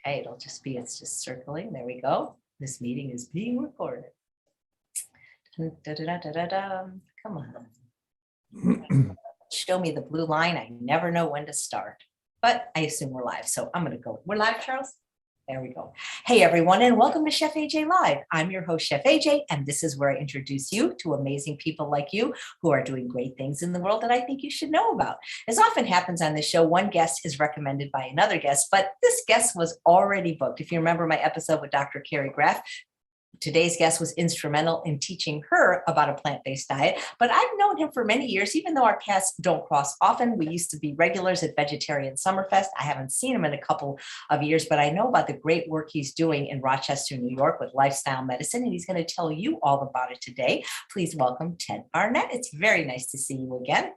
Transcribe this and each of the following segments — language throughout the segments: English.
Okay, it's just circling. There we go. This meeting is being recorded. Come on. Show me the blue line. I never know when to start, but I assume we're live. So I'm going to go. We're live, Charles? There we go. Hey, everyone, and welcome to Chef AJ Live. I'm your host, Chef AJ, and this is where I introduce you to amazing people like you who are doing great things in the world that I think you should know about. As often happens on this show, one guest is recommended by another guest, but this guest was already booked. If you remember my episode with Dr. Carrie Graff, today's guest was instrumental in teaching her about a plant-based diet, but I've known him for many years, even though our paths don't cross often. We used to be regulars at Vegetarian Summerfest. I haven't seen him in a couple of years, but I know about the great work he's doing in Rochester, New York with lifestyle medicine, and he's going to tell you all about it today. Please welcome Ted Barnett. It's very nice to see you again.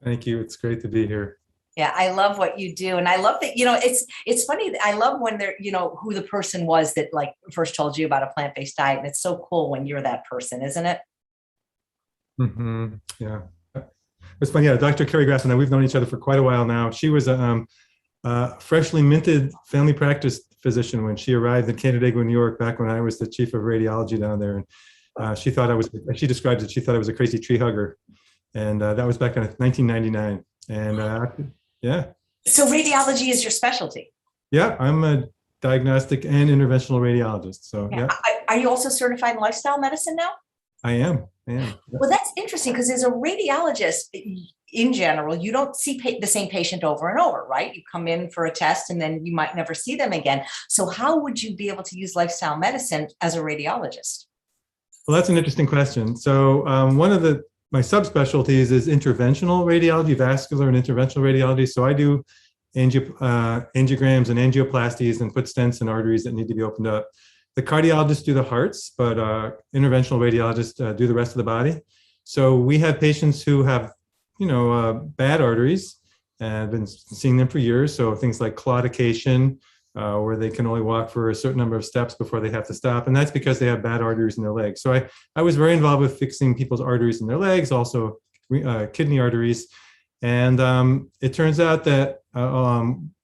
Thank you. It's great to be here. Yeah, I love what you do. And I love that, it's funny. I love when they're, who the person was that like first told you about a plant-based diet. And it's so cool when you're that person, isn't it? Mm-hmm. Yeah. It's funny. Yeah. Dr. Carrie Graff and I, we've known each other for quite a while now. She was a freshly minted family practice physician when she arrived in Canandaigua, New York, back when I was the chief of radiology down there. And she describes it, she thought I was a crazy tree hugger. And that was back in 1999. And yeah. So radiology is your specialty? Yeah, I'm a diagnostic and interventional radiologist. So yeah. Are you also certified in lifestyle medicine now? I am. Well, that's interesting because as a radiologist, in general, you don't see the same patient over and over, right? You come in for a test and then you might never see them again. So how would you be able to use lifestyle medicine as a radiologist? Well, that's an interesting question. So one of my subspecialties is interventional radiology, vascular and interventional radiology. So I do angiograms and angioplasties and put stents in arteries that need to be opened up. The cardiologists do the hearts, but interventional radiologists do the rest of the body. So we have patients who have, bad arteries, and I've been seeing them for years. So things like claudication, where they can only walk for a certain number of steps before they have to stop. And that's because they have bad arteries in their legs. So I was very involved with fixing people's arteries in their legs, also kidney arteries. And it turns out that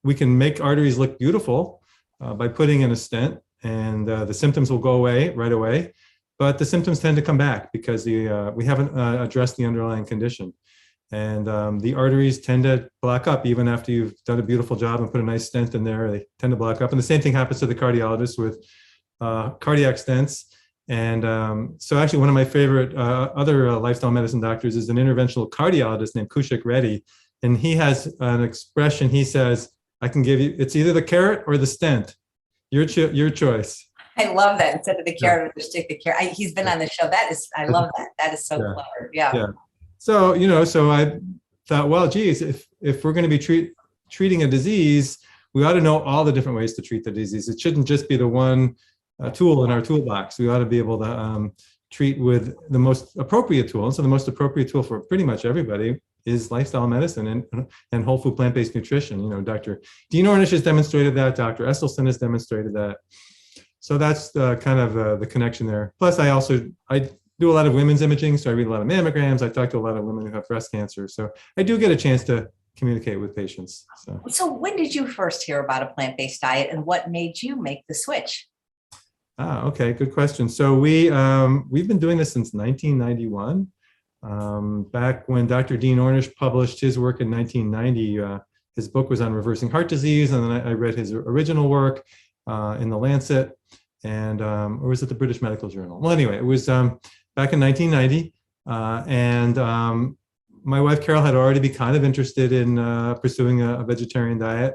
we can make arteries look beautiful by putting in a stent, and the symptoms will go away right away. But the symptoms tend to come back because we haven't addressed the underlying condition. And the arteries tend to block up even after you've done a beautiful job and put a nice stent in there. They tend to block up. And the same thing happens to the cardiologist with cardiac stents. And so actually one of my favorite other lifestyle medicine doctors is an interventional cardiologist named Kushik Reddy. And he has an expression. He says, I can give you, it's either the carrot or the stent. Your choice. I love that. Instead of the carrot, or stick the carrot. He's been on the show. I love that. That is so clever. Yeah. So, so I thought, well, geez, if we're going to be treating a disease, we ought to know all the different ways to treat the disease. It shouldn't just be the one tool in our toolbox. We ought to be able to treat with the most appropriate tool. And so the most appropriate tool for pretty much everybody is lifestyle medicine and whole food plant-based nutrition. Dr. Dean Ornish has demonstrated that. Dr. Esselstyn has demonstrated that. So that's kind of the connection there. Plus, I do a lot of women's imaging, so I read a lot of mammograms. I talk to a lot of women who have breast cancer. So I do get a chance to communicate with patients. So when did you first hear about a plant-based diet and what made you make the switch? Okay, good question. So we've been doing this since 1991. Back when Dr. Dean Ornish published his work in 1990, his book was on reversing heart disease, and then I read his original work in the Lancet, and or was it the British Medical Journal? Well, anyway, it was back in 1990, and my wife Carol had already been kind of interested in pursuing a vegetarian diet,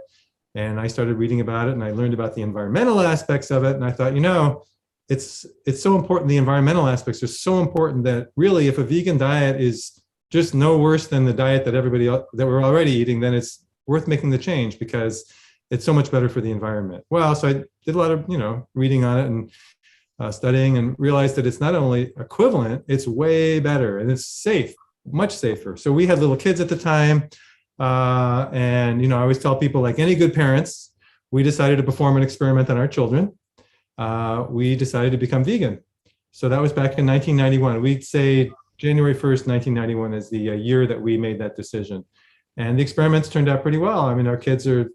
and I started reading about it, and I learned about the environmental aspects of it, and I thought, it's so important. The environmental aspects are so important that really, if a vegan diet is just no worse than the diet that we're already eating, then it's worth making the change because it's so much better for the environment. Well, so I did a lot of reading on it and studying, and realized that it's not only equivalent, it's way better, and it's safe, much safer. So we had little kids at the time, and I always tell people, like any good parents, we decided to perform an experiment on our children. We decided to become vegan. So that was back in 1991. We'd say January 1st, 1991 is the year that we made that decision. And the experiments turned out pretty well. I mean, our kids are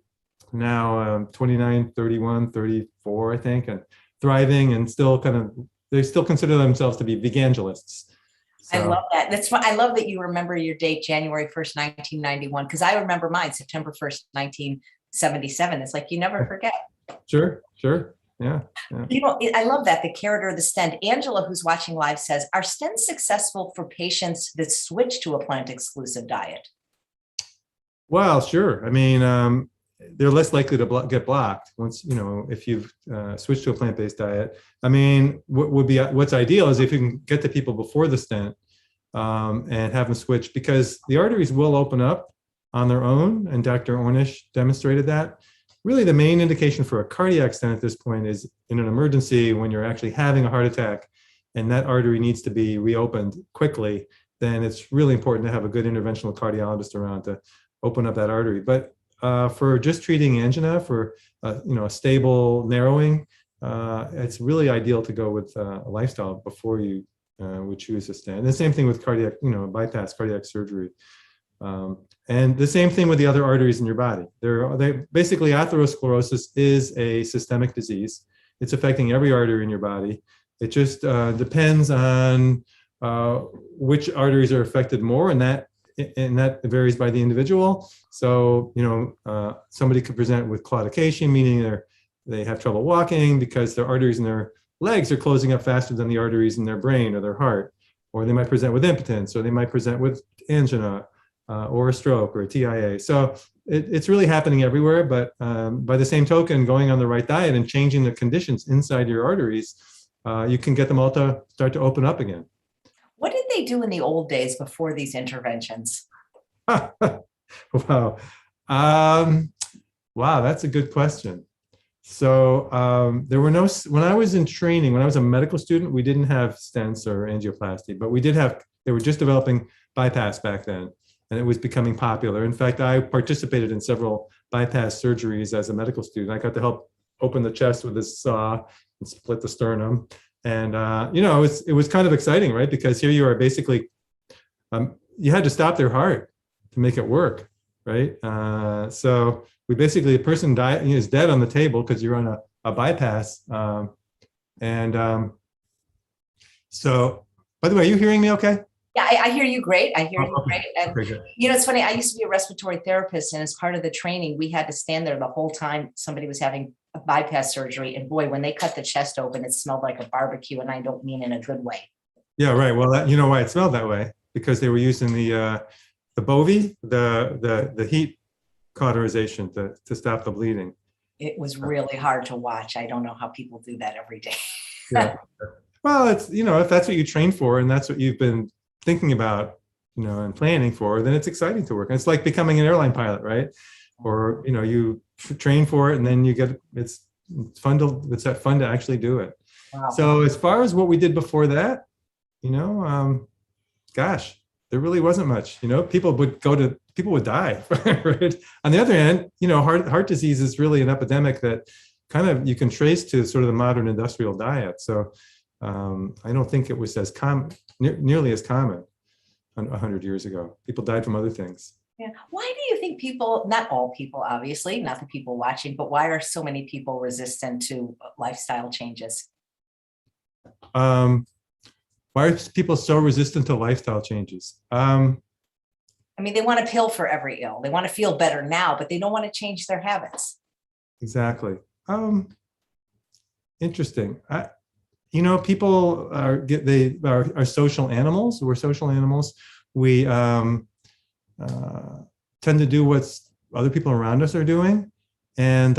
now 29, 31, 34, I think, and thriving, and still they still consider themselves to be veganangelists. I So, love that. That's why I love that you remember your date, January 1st, 1991, because I remember mine, September 1st, 1977. It's like you never forget. sure. Yeah. You know, I love that, the character of the stent. Angela, who's watching live, says, are stents successful for patients that switch to a plant-exclusive diet? Well, sure. I mean, they're less likely to get blocked once, if you've switched to a plant-based diet. I mean, what's ideal is if you can get to people before the stent and have them switch, because the arteries will open up on their own, and Dr. Ornish demonstrated that. Really, the main indication for a cardiac stent at this point is in an emergency when you're actually having a heart attack and that artery needs to be reopened quickly. Then it's really important to have a good interventional cardiologist around to open up that artery. But for just treating angina, for a stable narrowing, it's really ideal to go with a lifestyle before you would choose a stent. And the same thing with cardiac, bypass cardiac surgery. And the same thing with the other arteries in your body. They basically, atherosclerosis is a systemic disease. It's affecting every artery in your body. It just depends on which arteries are affected more, and that varies by the individual. So, somebody could present with claudication, meaning they have trouble walking because their arteries in their legs are closing up faster than the arteries in their brain or their heart. Or they might present with impotence, or they might present with angina, or a stroke or a TIA. So it's really happening everywhere. But by the same token, going on the right diet and changing the conditions inside your arteries, you can get them all to start to open up again. What did they do in the old days before these interventions? Wow. Wow, that's a good question. So there were when I was in training, when I was a medical student, we didn't have stents or angioplasty, but they were just developing bypass back then, and it was becoming popular. In fact, I participated in several bypass surgeries as a medical student. I got to help open the chest with a saw and split the sternum. And, it was kind of exciting, right? Because here you are basically, you had to stop their heart to make it work, right? So we basically, a person is dead on the table because you're on a bypass. So, by the way, are you hearing me okay? Yeah, I hear you great. I hear you great. And, Okay, good. it's funny. I used to be a respiratory therapist, and as part of the training, we had to stand there the whole time somebody was having a bypass surgery. And boy, when they cut the chest open, it smelled like a barbecue, and I don't mean in a good way. Yeah, right. Well, you know why it smelled that way? Because they were using the Bovie, the heat cauterization to stop the bleeding. It was really hard to watch. I don't know how people do that every day. Yeah. Well, it's, if that's what you train for and that's what you've been thinking about, and planning for, then it's exciting to work. And it's like becoming an airline pilot, right? Or, you train for it and then it's fun to actually do it. Wow. So as far as what we did before that, gosh, there really wasn't much. People would die. Right? On the other hand, heart disease is really an epidemic that kind of you can trace to sort of the modern industrial diet. So I don't think it was as common, nearly as common 100 years ago. People died from other things. Yeah. Why do you think people, not all people, obviously, not the people watching, but why are so many people resistant to lifestyle changes? Why are people so resistant to lifestyle changes? I mean, they want a pill for every ill. They want to feel better now, but they don't want to change their habits. Exactly. Interesting. People are social animals. We're social animals. We tend to do what other people around us are doing, and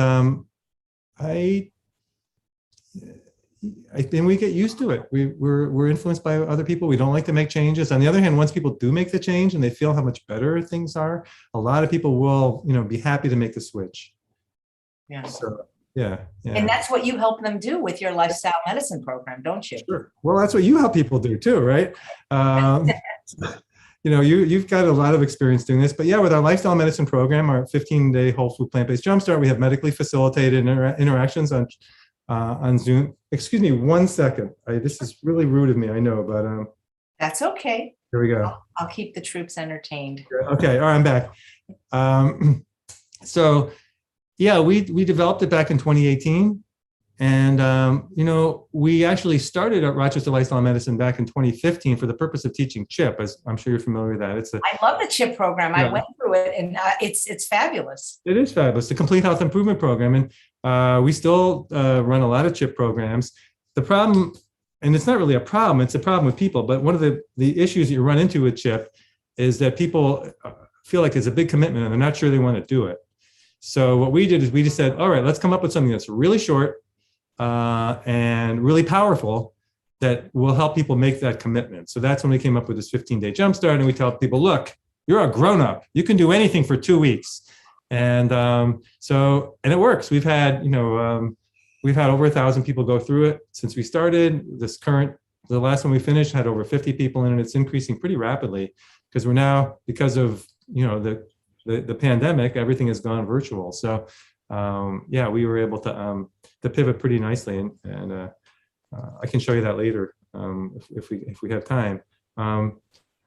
I think we get used to it. We're influenced by other people. We don't like to make changes. On the other hand, once people do make the change and they feel how much better things are, a lot of people will, be happy to make the switch. Yeah. So, yeah. And that's what you help them do with your lifestyle medicine program, don't you? Sure. Well, that's what you help people do too, right? You've got a lot of experience doing this, but yeah, with our lifestyle medicine program, our 15-day whole food plant-based Jumpstart, we have medically facilitated interactions on Zoom. Excuse me, 1 second. This is really rude of me, I know, but that's okay. Here we go. I'll keep the troops entertained. Okay, all right, I'm back. So Yeah, we developed it back in 2018. And, we actually started at Rochester Lifestyle Medicine back in 2015 for the purpose of teaching CHIP, as I'm sure you're familiar with that. I love the CHIP program. Yeah. I went through it, and it's fabulous. It is fabulous, the Complete Health Improvement Program. And we still run a lot of CHIP programs. The problem, and it's not really a problem, it's a problem with people, but one of the issues that you run into with CHIP is that people feel like it's a big commitment and they're not sure they want to do it. So what we did is we just said, all right, let's come up with something that's really short and really powerful that will help people make that commitment. So that's when we came up with this 15-day Jumpstart, and we tell people, look, you're a grown-up. You can do anything for 2 weeks. And and it works. We've had over 1,000 people go through it since we started. The last one we finished had over 50 people in it. It's increasing pretty rapidly because we're now, because of the pandemic, everything has gone virtual. So we were able to pivot pretty nicely, and I can show you that later if we have time.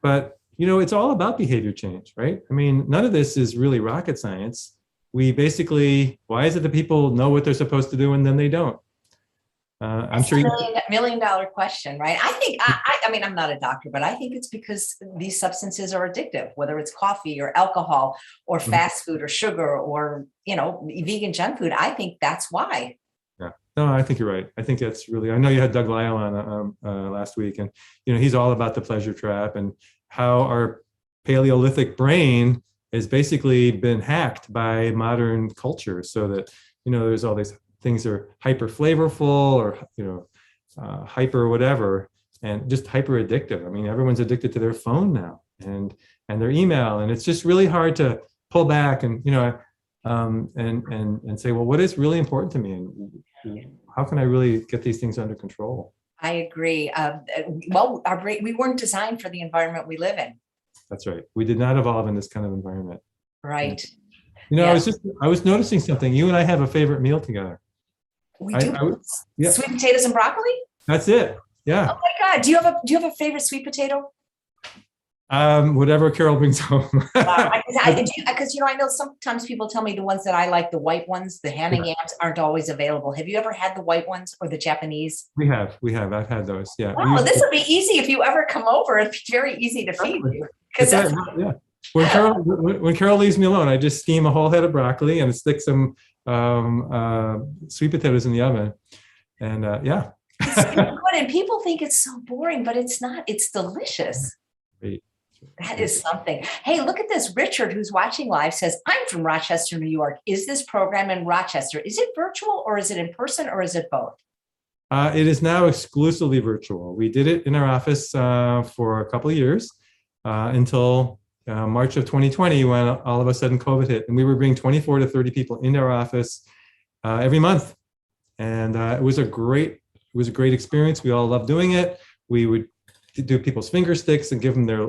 But it's all about behavior change, right? I mean, none of this is really rocket science. We basically, why is it that people know what they're supposed to do and then they don't? I'm sure $1 million question, right? I think, I mean, I'm not a doctor, but I think it's because these substances are addictive, whether it's coffee or alcohol or fast food or sugar or, vegan junk food. I think that's why. Yeah, no, I think you're right. I think that's really, I know you had Doug Lyle on last week, and, he's all about the pleasure trap and how our Paleolithic brain has basically been hacked by modern culture, so that, there's all these things that are hyper flavorful or, hyper whatever, and just hyper addictive. I mean, everyone's addicted to their phone now and their email. And it's just really hard to pull back and, and say, well, what is really important to me? And how can I really get these things under control? I agree. Well, we weren't designed for the environment we live in. That's right. We did not evolve in this kind of environment. Right. Yeah. I was noticing something. You and I have a favorite meal together. We do. Sweet potatoes and broccoli. That's it. Yeah. Oh my God. Do you have a favorite sweet potato? Whatever Carol brings home. Because I know sometimes people tell me the ones that I like, the white ones, the ham and yams, aren't always available. Have you ever had the white ones or the Japanese? We have. I've had those. Yeah. Oh, this will be easy if you ever come over. It's very easy to feed you. Yeah. When Carol leaves me alone, I just steam a whole head of broccoli and stick some sweet potatoes in the oven, and It's so good, and people think it's so boring, but it's not. It's delicious. Great. That is something. Hey, look at this. Richard, who's watching live, says, I'm from Rochester, New York. Is this program in Rochester? Is it virtual or is it in person or is it both? It is now exclusively virtual. We did it in our office for a couple of years until March of 2020, when all of a sudden COVID hit, and we were bringing 24 to 30 people into our office every month. And it was a great experience. We all loved doing it. We would do people's finger sticks and give them their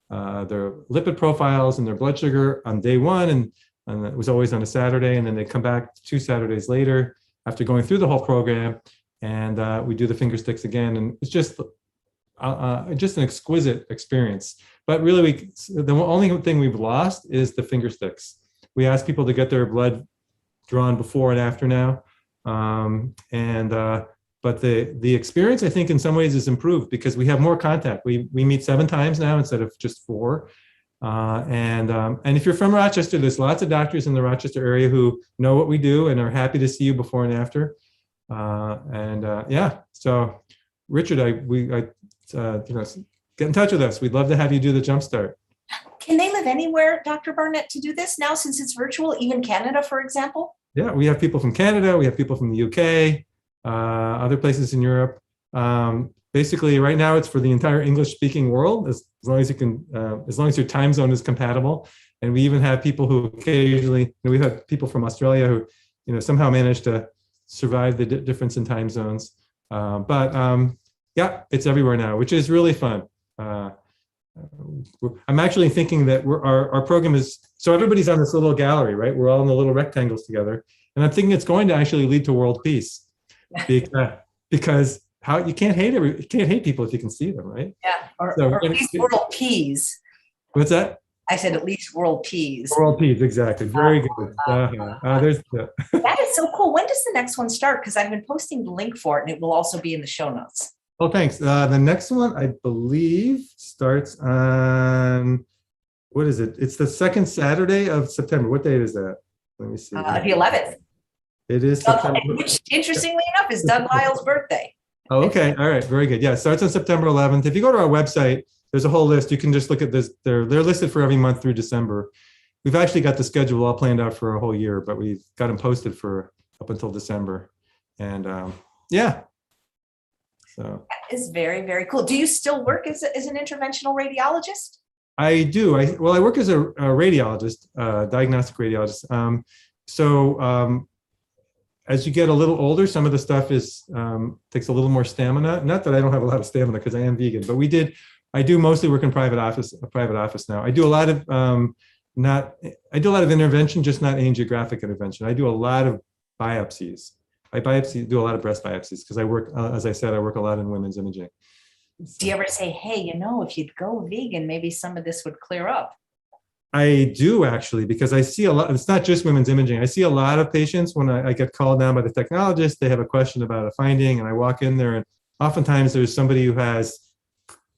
lipid profiles and their blood sugar on day one, and it was always on a Saturday, and then they come back 2 Saturdays later after going through the whole program, and we do the finger sticks again, and it's just an exquisite experience. But really, the only thing we've lost is the finger sticks. We ask people to get their blood drawn before and after now, but the experience, I think, in some ways is improved because we have more contact. We meet 7 times now instead of just 4. And if you're from Rochester, there's lots of doctors in the Rochester area who know what we do and are happy to see you before and after. So Richard, get in touch with us. We'd love to have you do the Jumpstart. Can they live anywhere, Dr. Barnett, to do this now since it's virtual, even Canada, for example? Yeah, we have people from Canada. We have people from the UK. Other places in Europe. Basically, right now it's for the entire English-speaking world, as long as you can, as long as your time zone is compatible. And we even have people who occasionally, we've had people from Australia who, somehow managed to survive the difference in time zones. It's everywhere now, which is really fun. I'm actually thinking that our program is, so everybody's on this little gallery, right? We're all in the little rectangles together. And I'm thinking it's going to actually lead to world peace. Because you can't hate people if you can see them, right? Yeah, or at least world peas. What's that? I said at least world peas. World Peas, exactly. Very good. That is so cool. When does the next one start? Because I've been posting the link for it, and it will also be in the show notes. Oh, thanks. The next one, I believe, starts on, what is it? It's the second Saturday of September. What date is that? Let me see. The 11th. It is September. Which, interestingly enough, is Doug Lyle's birthday. Oh, okay. All right. Very good. Yeah, it starts on September 11th. If you go to our website, there's a whole list. You can just look at this. They're listed for every month through December. We've actually got the schedule all planned out for a whole year, but we've got them posted for up until December. And yeah. So that is very, very cool. Do you still work as an interventional radiologist? I do. I work as a radiologist, diagnostic radiologist. As you get a little older, some of the stuff takes a little more stamina. Not that I don't have a lot of stamina because I am vegan, but I do mostly work in private office now. I do a lot of intervention, just not angiographic intervention. I do a lot of biopsies. I do a lot of breast biopsies because I work, as I said, I work a lot in women's imaging. Do you ever say, hey, if you'd go vegan, maybe some of this would clear up? I do actually, because I see a lot, it's not just women's imaging. I see a lot of patients when I get called down by the technologist, they have a question about a finding and I walk in there and oftentimes there's somebody who has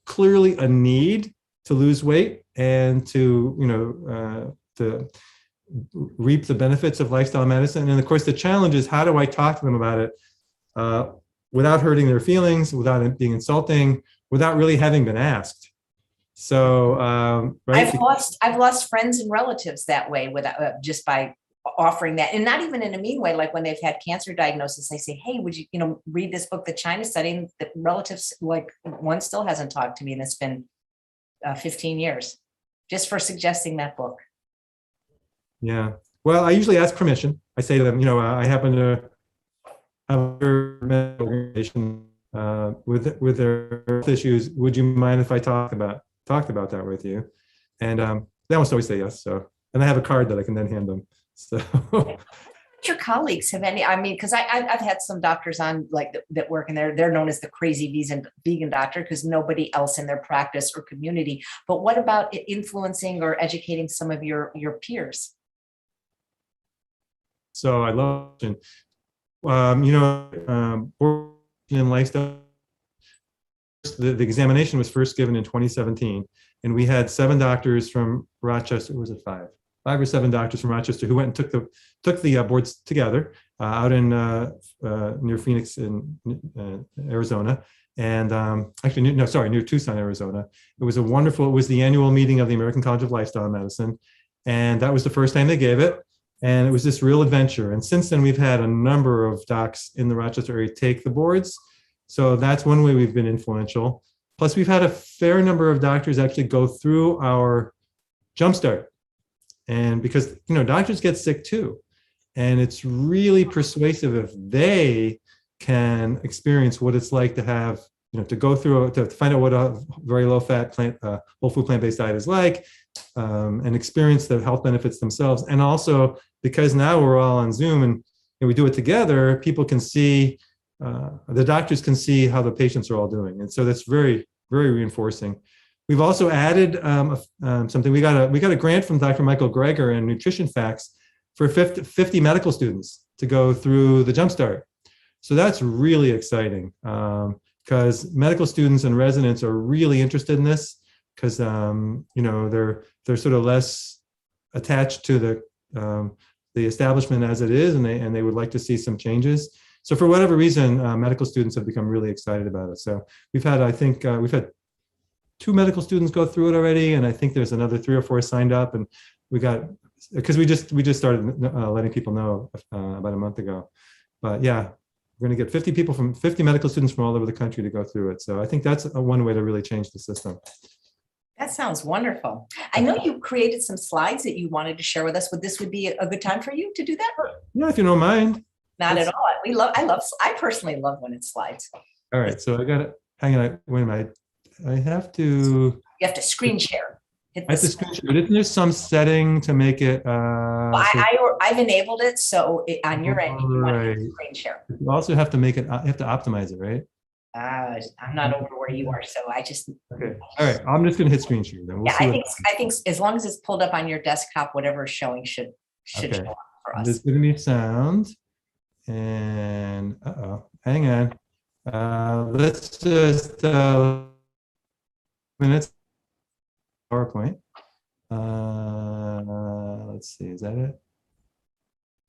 clearly a need to lose weight and to reap the benefits of lifestyle medicine. And of course, the challenge is how do I talk to them about it without hurting their feelings, without it being insulting, without really having been asked. So right? I've lost friends and relatives that way without just by offering that, and not even in a mean way. Like when they've had cancer diagnosis, they say, "Hey, would you read this book, The China Study?" And the relatives, like one still hasn't talked to me, and it's been 15 years just for suggesting that book. Yeah. Well, I usually ask permission. I say to them, I happen to have a medical organization with their health issues. Would you mind if I talked about that with you? And they almost always say yes. So, and I have a card that I can then hand them. So, your colleagues have any? I mean, because I've had some doctors on that work, and they're known as the crazy vegan doctor because nobody else in their practice or community. But what about influencing or educating some of your peers? So I love it. Borg and Lifestyle. The examination was first given in 2017, and we had 7 doctors from Rochester. Was it 5 or 7 doctors from Rochester who went and took the boards together out in near Phoenix in Arizona, and near Tucson, Arizona. It was it was the annual meeting of the American College of Lifestyle Medicine, and that was the first time they gave it. And it was this real adventure. And since then, we've had a number of docs in the Rochester area take the boards. So that's one way we've been influential. Plus, we've had a fair number of doctors actually go through our Jumpstart. And because, doctors get sick too. And it's really persuasive if they can experience what it's like to have, to go through, to find out what a very low fat whole food plant-based diet is like, and experience the health benefits themselves. And also because now we're all on Zoom and we do it together, people can see, the doctors can see how the patients are all doing. And so that's very, very reinforcing. We've also added something. We got a grant from Dr. Michael Greger and Nutrition Facts for 50 medical students to go through the Jumpstart. So that's really exciting because medical students and residents are really interested in this because they're sort of less attached to the establishment as it is, and they would like to see some changes. So for whatever reason, medical students have become really excited about it. So we've had, I think, we've had 2 medical students go through it already, and I think there's another 3 or 4 signed up. And we got, because we just started letting people know about a month ago. But yeah, we're going to get 50 medical students from all over the country to go through it. So I think that's one way to really change the system. That sounds wonderful. I know you created some slides that you wanted to share with us. This would be a good time for you to do that? Yeah, if you don't mind. Not at all. I personally love when it slides. All right. So I got it. Hang on. Wait a minute. I have to. You have to screen share. I have to screen share. Isn't there some setting to make it? I've enabled it. So on your end, you want to screen share. You also have to make it, you have to optimize it, right? I'm not over where you are, so I just, Okay. All right. I'm just going to hit screen share. Then we'll yeah, see. I think as long as it's pulled up on your desktop, whatever is showing should Okay. show up for us. There's going to be sound. And hang on. Let's just minutes PowerPoint. Let's see, is that it?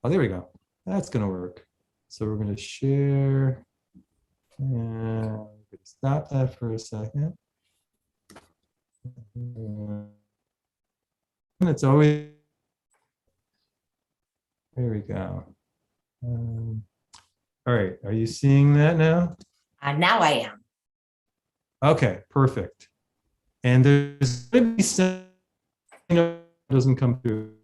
Oh, there we go. That's going to work. So we're going to share. And we're going to stop that for a second. It's always, there we go. All right, are you seeing that now? Now I am. Okay, perfect. And there's going to be some, doesn't come through.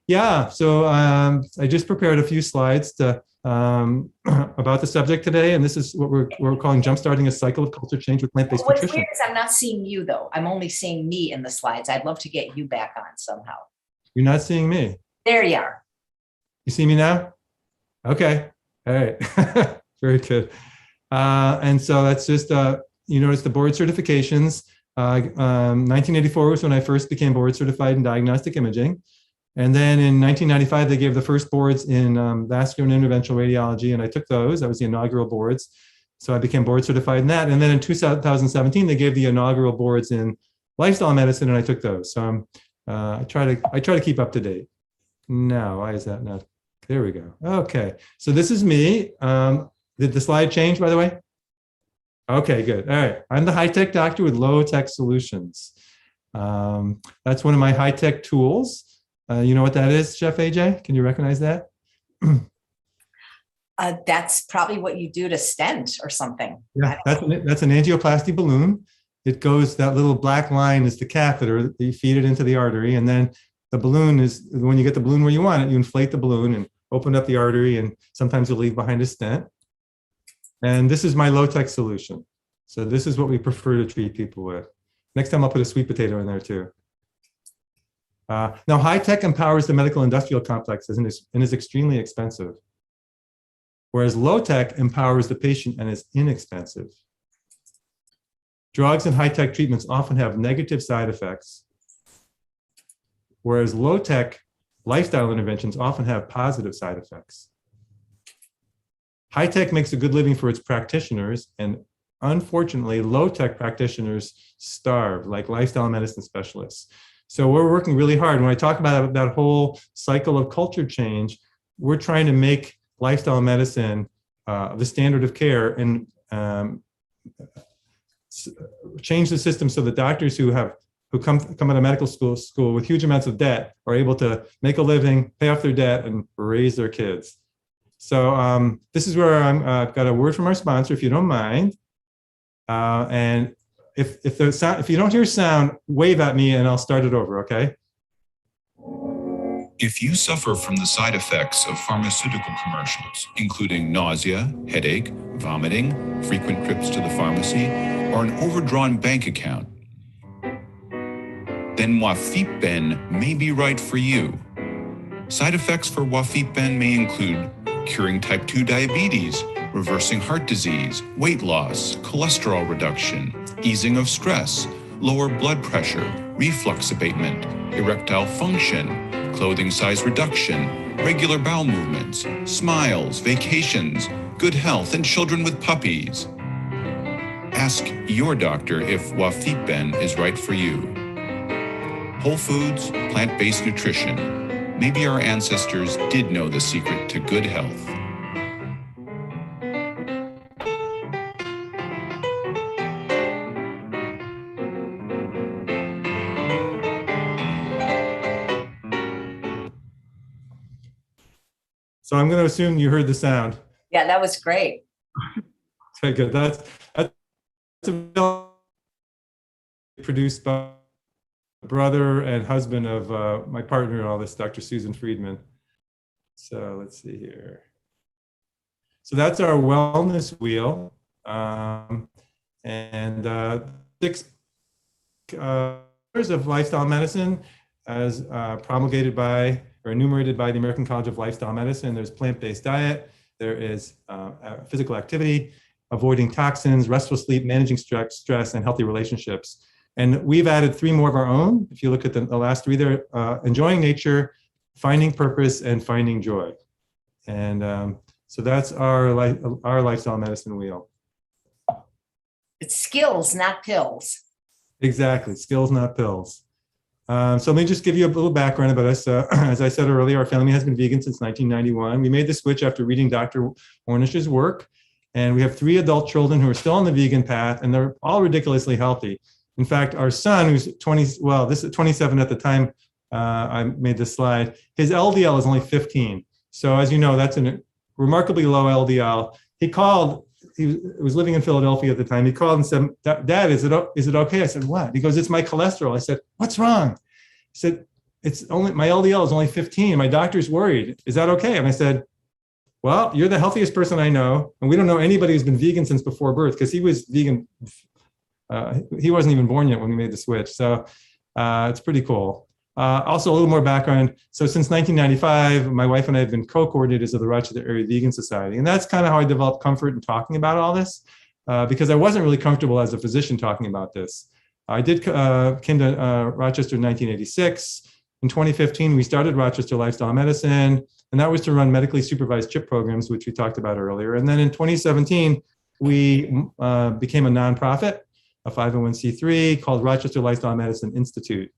Yeah, so I just prepared a few slides to about the subject today, and this is what we're calling jumpstarting a cycle of culture change with plant-based What's nutrition. weird is I'm not seeing you though. I'm only seeing me in the slides. I'd love to get you back on somehow. You're not seeing me. There you are. You see me now? Okay. All right. Very good. And so that's just you notice the board certifications. 1984 was when I first became board certified in diagnostic imaging. And then in 1995, they gave the first boards in vascular and interventional radiology, and I took those. That was the inaugural boards. So I became board certified in that. And then in 2017, they gave the inaugural boards in lifestyle medicine, and I took those. So I try to keep up to date. No, why is that not? There we go. Okay, so this is me. Did the slide change, by the way? Okay, good. All right, I'm the high-tech doctor with low-tech solutions. That's one of my high-tech tools. You know what that is, Chef AJ? Can you recognize that? That's probably what you do to stent or something. Yeah, that's an angioplasty balloon. It goes, that little black line is the catheter. You feed it into the artery, and then the balloon is, when you get the balloon where you want it, you inflate the balloon and open up the artery, and sometimes you'll leave behind a stent. And this is my low-tech solution. So this is what we prefer to treat people with. Next time I'll put a sweet potato in there too. Now, high-tech empowers the medical industrial complex and is extremely expensive, whereas low-tech empowers the patient and is inexpensive. Drugs and high-tech treatments often have negative side effects, whereas low-tech lifestyle interventions often have positive side effects. High-tech makes a good living for its practitioners, and unfortunately, low-tech practitioners starve, like lifestyle medicine specialists. So we're working really hard. When I talk about that whole cycle of culture change, we're trying to make lifestyle medicine the standard of care and change the system so the doctors who come out of medical school with huge amounts of debt are able to make a living, pay off their debt, and raise their kids. So this is where I've got a word from our sponsor, if you don't mind. And if you don't hear sound, wave at me and I'll start it over, okay? If you suffer from the side effects of pharmaceutical commercials, including nausea, headache, vomiting, frequent trips to the pharmacy, or an overdrawn bank account, then Wafeepben may be right for you. Side effects for Wafeepben may include curing type 2 diabetes, reversing heart disease, weight loss, cholesterol reduction, easing of stress, lower blood pressure, reflux abatement, erectile function, clothing size reduction, regular bowel movements, smiles, vacations, good health, and children with puppies. Ask your doctor if Wafeepben is right for you. Whole foods, plant-based nutrition. Maybe our ancestors did know the secret to good health. So I'm going to assume you heard the sound. Yeah, that was great. Okay, good. That's produced by brother and husband of my partner in all this, Dr. Susan Friedman. So let's see here. So that's our wellness wheel. And 6 pillars of lifestyle medicine as promulgated by or enumerated by the American College of Lifestyle Medicine. There's plant-based diet, there is physical activity, avoiding toxins, restful sleep, managing stress, and healthy relationships. And we've added 3 more of our own. If you look at the last 3 there, enjoying nature, finding purpose, and finding joy. And so that's our lifestyle medicine wheel. It's skills, not pills. Exactly, skills, not pills. So let me just give you a little background about us. As I said earlier, our family has been vegan since 1991. We made the switch after reading Dr. Ornish's work. And we have 3 adult children who are still on the vegan path, and they're all ridiculously healthy. In fact, our son, who's 27 at the time I made this slide, his LDL is only 15. So as you know, that's a remarkably low LDL. He called, he was living in Philadelphia at the time. He called and said, "Dad, is it okay?" I said, "What?" He goes, "It's my cholesterol." I said, "What's wrong?" He said, "It's only, my LDL is only 15. My doctor's worried. Is that okay?" And I said, "Well, you're the healthiest person I know. And we don't know anybody who's been vegan since before birth," because he was vegan. He wasn't even born yet when we made the switch. So it's pretty cool. Also, a little more background. So since 1995, my wife and I have been co-coordinators of the Rochester Area Vegan Society. And that's kind of how I developed comfort in talking about all this, because I wasn't really comfortable as a physician talking about this. I came to Rochester in 1986. In 2015, we started Rochester Lifestyle Medicine, and that was to run medically supervised CHIP programs, which we talked about earlier. And then in 2017, we became a nonprofit, a 501c3 called Rochester Lifestyle Medicine Institute.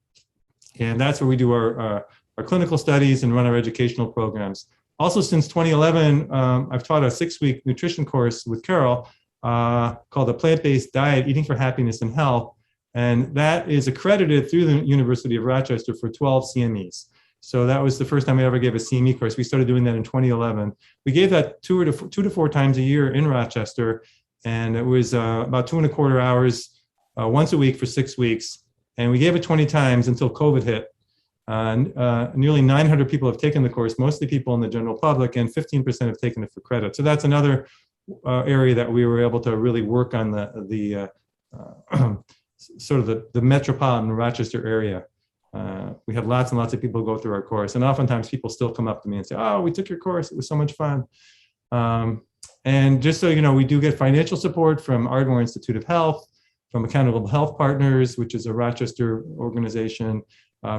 And that's where we do our clinical studies and run our educational programs. Also, since 2011, I've taught a 6-week nutrition course with Carol called the Plant-Based Diet, Eating for Happiness and Health. And that is accredited through the University of Rochester for 12 CMEs. So that was the first time we ever gave a CME course. We started doing that in 2011. We gave that 2 to 4 times a year in Rochester. And it was about 2.25 hours once a week for 6 weeks. And we gave it 20 times until COVID hit. Nearly 900 people have taken the course, mostly people in the general public, and 15% have taken it for credit. So that's another area that we were able to really work on the sort of the metropolitan Rochester area. We had lots and lots of people go through our course. And oftentimes people still come up to me and say, "Oh, we took your course. It was so much fun." And just so you know, we do get financial support from Ardmore Institute of Health, from Accountable Health Partners, which is a Rochester organization,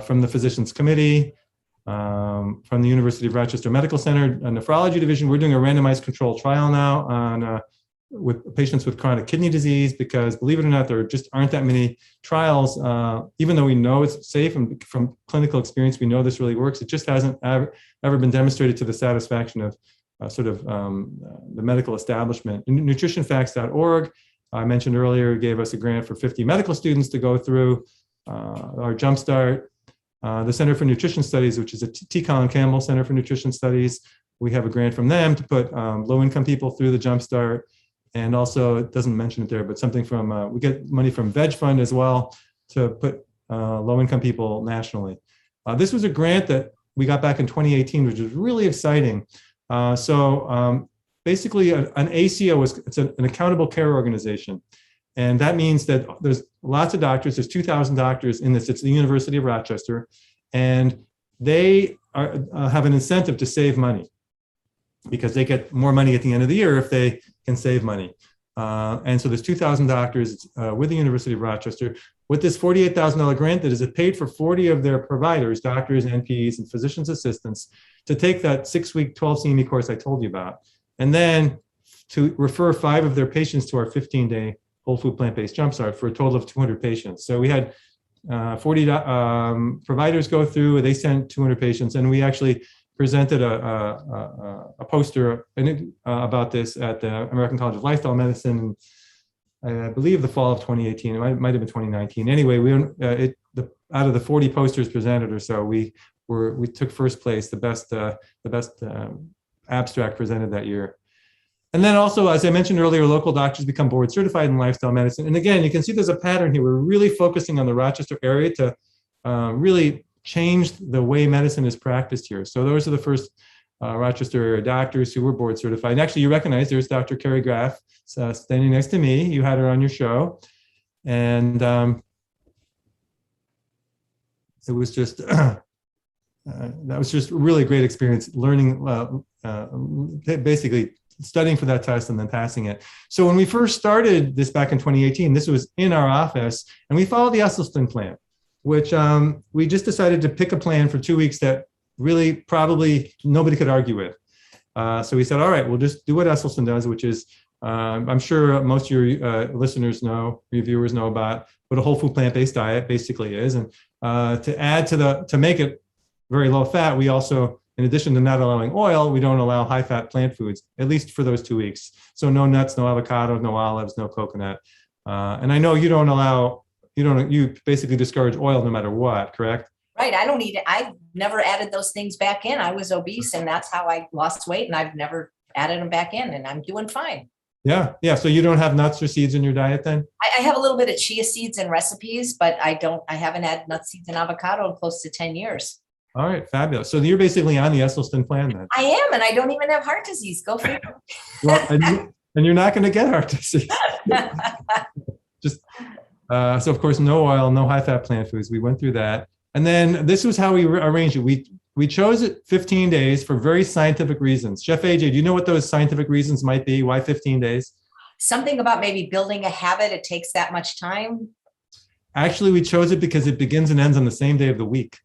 from the Physicians Committee, from the University of Rochester Medical Center, a nephrology division. We're doing a randomized controlled trial now on with patients with chronic kidney disease, because believe it or not, there just aren't that many trials. Even though we know it's safe, and from clinical experience, we know this really works. It just hasn't ever been demonstrated to the satisfaction of the medical establishment. Nutritionfacts.org, I mentioned earlier, gave us a grant for 50 medical students to go through our Jumpstart. The Center for Nutrition Studies, which is a T. Colin Campbell Center for Nutrition Studies, we have a grant from them to put low-income people through the Jumpstart. And also, it doesn't mention it there, but something from, we get money from Veg Fund as well to put low-income people nationally. This was a grant that we got back in 2018, which was really exciting. Basically, an ACO it's an accountable care organization. And that means that there's lots of doctors. There's 2,000 doctors in this. It's the University of Rochester. And they have an incentive to save money, because they get more money at the end of the year if they can save money. And so there's 2,000 doctors with the University of Rochester with this $48,000 grant that is paid for 40 of their providers, doctors, NPs, and physician's assistants, to take that 6-week 12 CME course I told you about, and then to refer 5 of their patients to our 15-day whole food plant-based Jumpstart for a total of 200 patients. So we had 40 providers go through. They sent 200 patients, and we actually presented a poster about this at the American College of Lifestyle Medicine, I believe the fall of 2018. It might have been 2019. Anyway, out of the 40 posters presented or so, we took first place, the best abstract presented that year. And then also, as I mentioned earlier, local doctors become board certified in lifestyle medicine. And again, you can see there's a pattern here. We're really focusing on the Rochester area to really change the way medicine is practiced here. So those are the first Rochester area doctors who were board certified. And actually, you recognize there's Dr. Carrie Graff standing next to me. You had her on your show. And it was just, that was just a really great experience learning, basically studying for that test and then passing it. So when we first started this back in 2018, this was in our office, and we followed the Esselstyn plan, which we just decided to pick a plan for 2 weeks that really probably nobody could argue with. So we said, all right, we'll just do what Esselstyn does, which is, I'm sure most of your listeners know, your viewers know about what a whole food plant-based diet basically is. And to make it very low fat, we also, in addition to not allowing oil, we don't allow high fat plant foods, at least for those 2 weeks. So no nuts, no avocado, no olives, no coconut. And I know you basically discourage oil no matter what, correct? Right. I don't eat it. I've never added those things back in. I was obese and that's how I lost weight, and I've never added them back in, and I'm doing fine. Yeah. Yeah. So you don't have nuts or seeds in your diet then? I have a little bit of chia seeds in recipes, but I haven't had nuts, seeds, and avocado in close to 10 years. All right. Fabulous. So you're basically on the Esselstyn plan then. I am, and I don't even have heart disease. Go figure. Well, and you're not going to get heart disease. So of course, no oil, no high fat plant foods. We went through that. And then this was how we arranged it. We chose it 15 days for very scientific reasons. Chef AJ, do you know what those scientific reasons might be? Why 15 days? Something about maybe building a habit. It takes that much time. Actually, we chose it because it begins and ends on the same day of the week.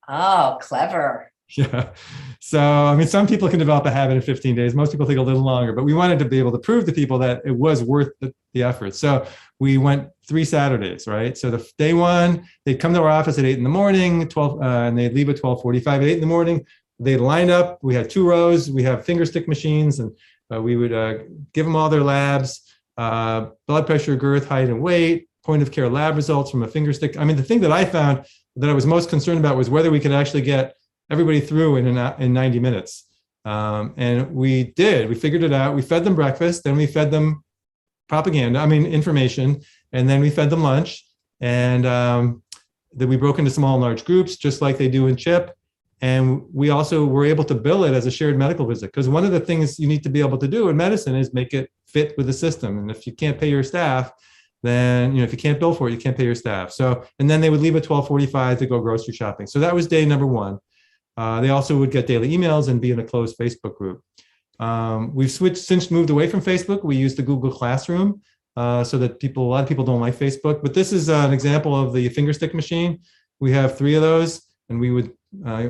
Oh, clever. Yeah. So, I mean, some people can develop a habit in 15 days. Most people take a little longer, but we wanted to be able to prove to people that it was worth the effort. So we went 3 Saturdays, right? So the day one, they'd come to our office at 8 in the morning, and they'd leave at 12:45 at 8 in the morning. They'd line up. We had 2 rows. We have finger stick machines, and we would give them all their labs, blood pressure, girth, height, and weight, point of care lab results from a finger stick. I mean, the thing that I found that I was most concerned about was whether we could actually get everybody through in 90 minutes. And we did. We figured it out. We fed them breakfast, then we fed them information, and then we fed them lunch. And then we broke into small and large groups, just like they do in CHIP. And we also were able to bill it as a shared medical visit, because one of the things you need to be able to do in medicine is make it fit with the system. And if you can't pay your staff, then, if you can't bill for it, you can't pay your staff. So, and then they would leave at 12:45 to go grocery shopping. So that was day number 1. They also would get daily emails and be in a closed Facebook group. We've since moved away from Facebook. We use the Google Classroom so that a lot of people don't like Facebook. But this is an example of the finger stick machine. We have 3 of those, and we would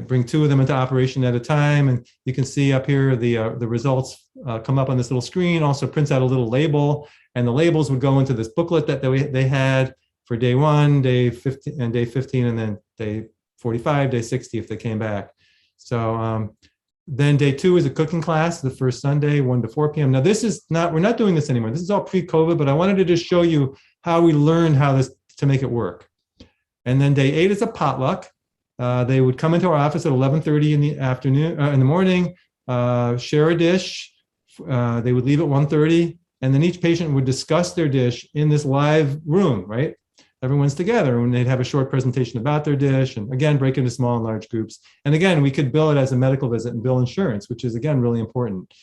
bring 2 of them into operation at a time. And you can see up here the results come up on this little screen. Also prints out a little label, and the labels would go into this booklet that they had for day 1, day 15, and day 15, and then day 45, day 60 if they came back. So then day 2 is a cooking class, the first Sunday, 1 to 4 p.m. Now we're not doing this anymore. This is all pre-COVID, but I wanted to just show you how we learned to make it work. And then day 8 is a potluck. They would come into our office at 11:30 in the afternoon, in the morning, share a dish. They would leave at 1:30, and then each patient would discuss their dish in this live room, right? Everyone's together, and they'd have a short presentation about their dish, and again, break into small and large groups. And again, we could bill it as a medical visit and bill insurance, which is again really important,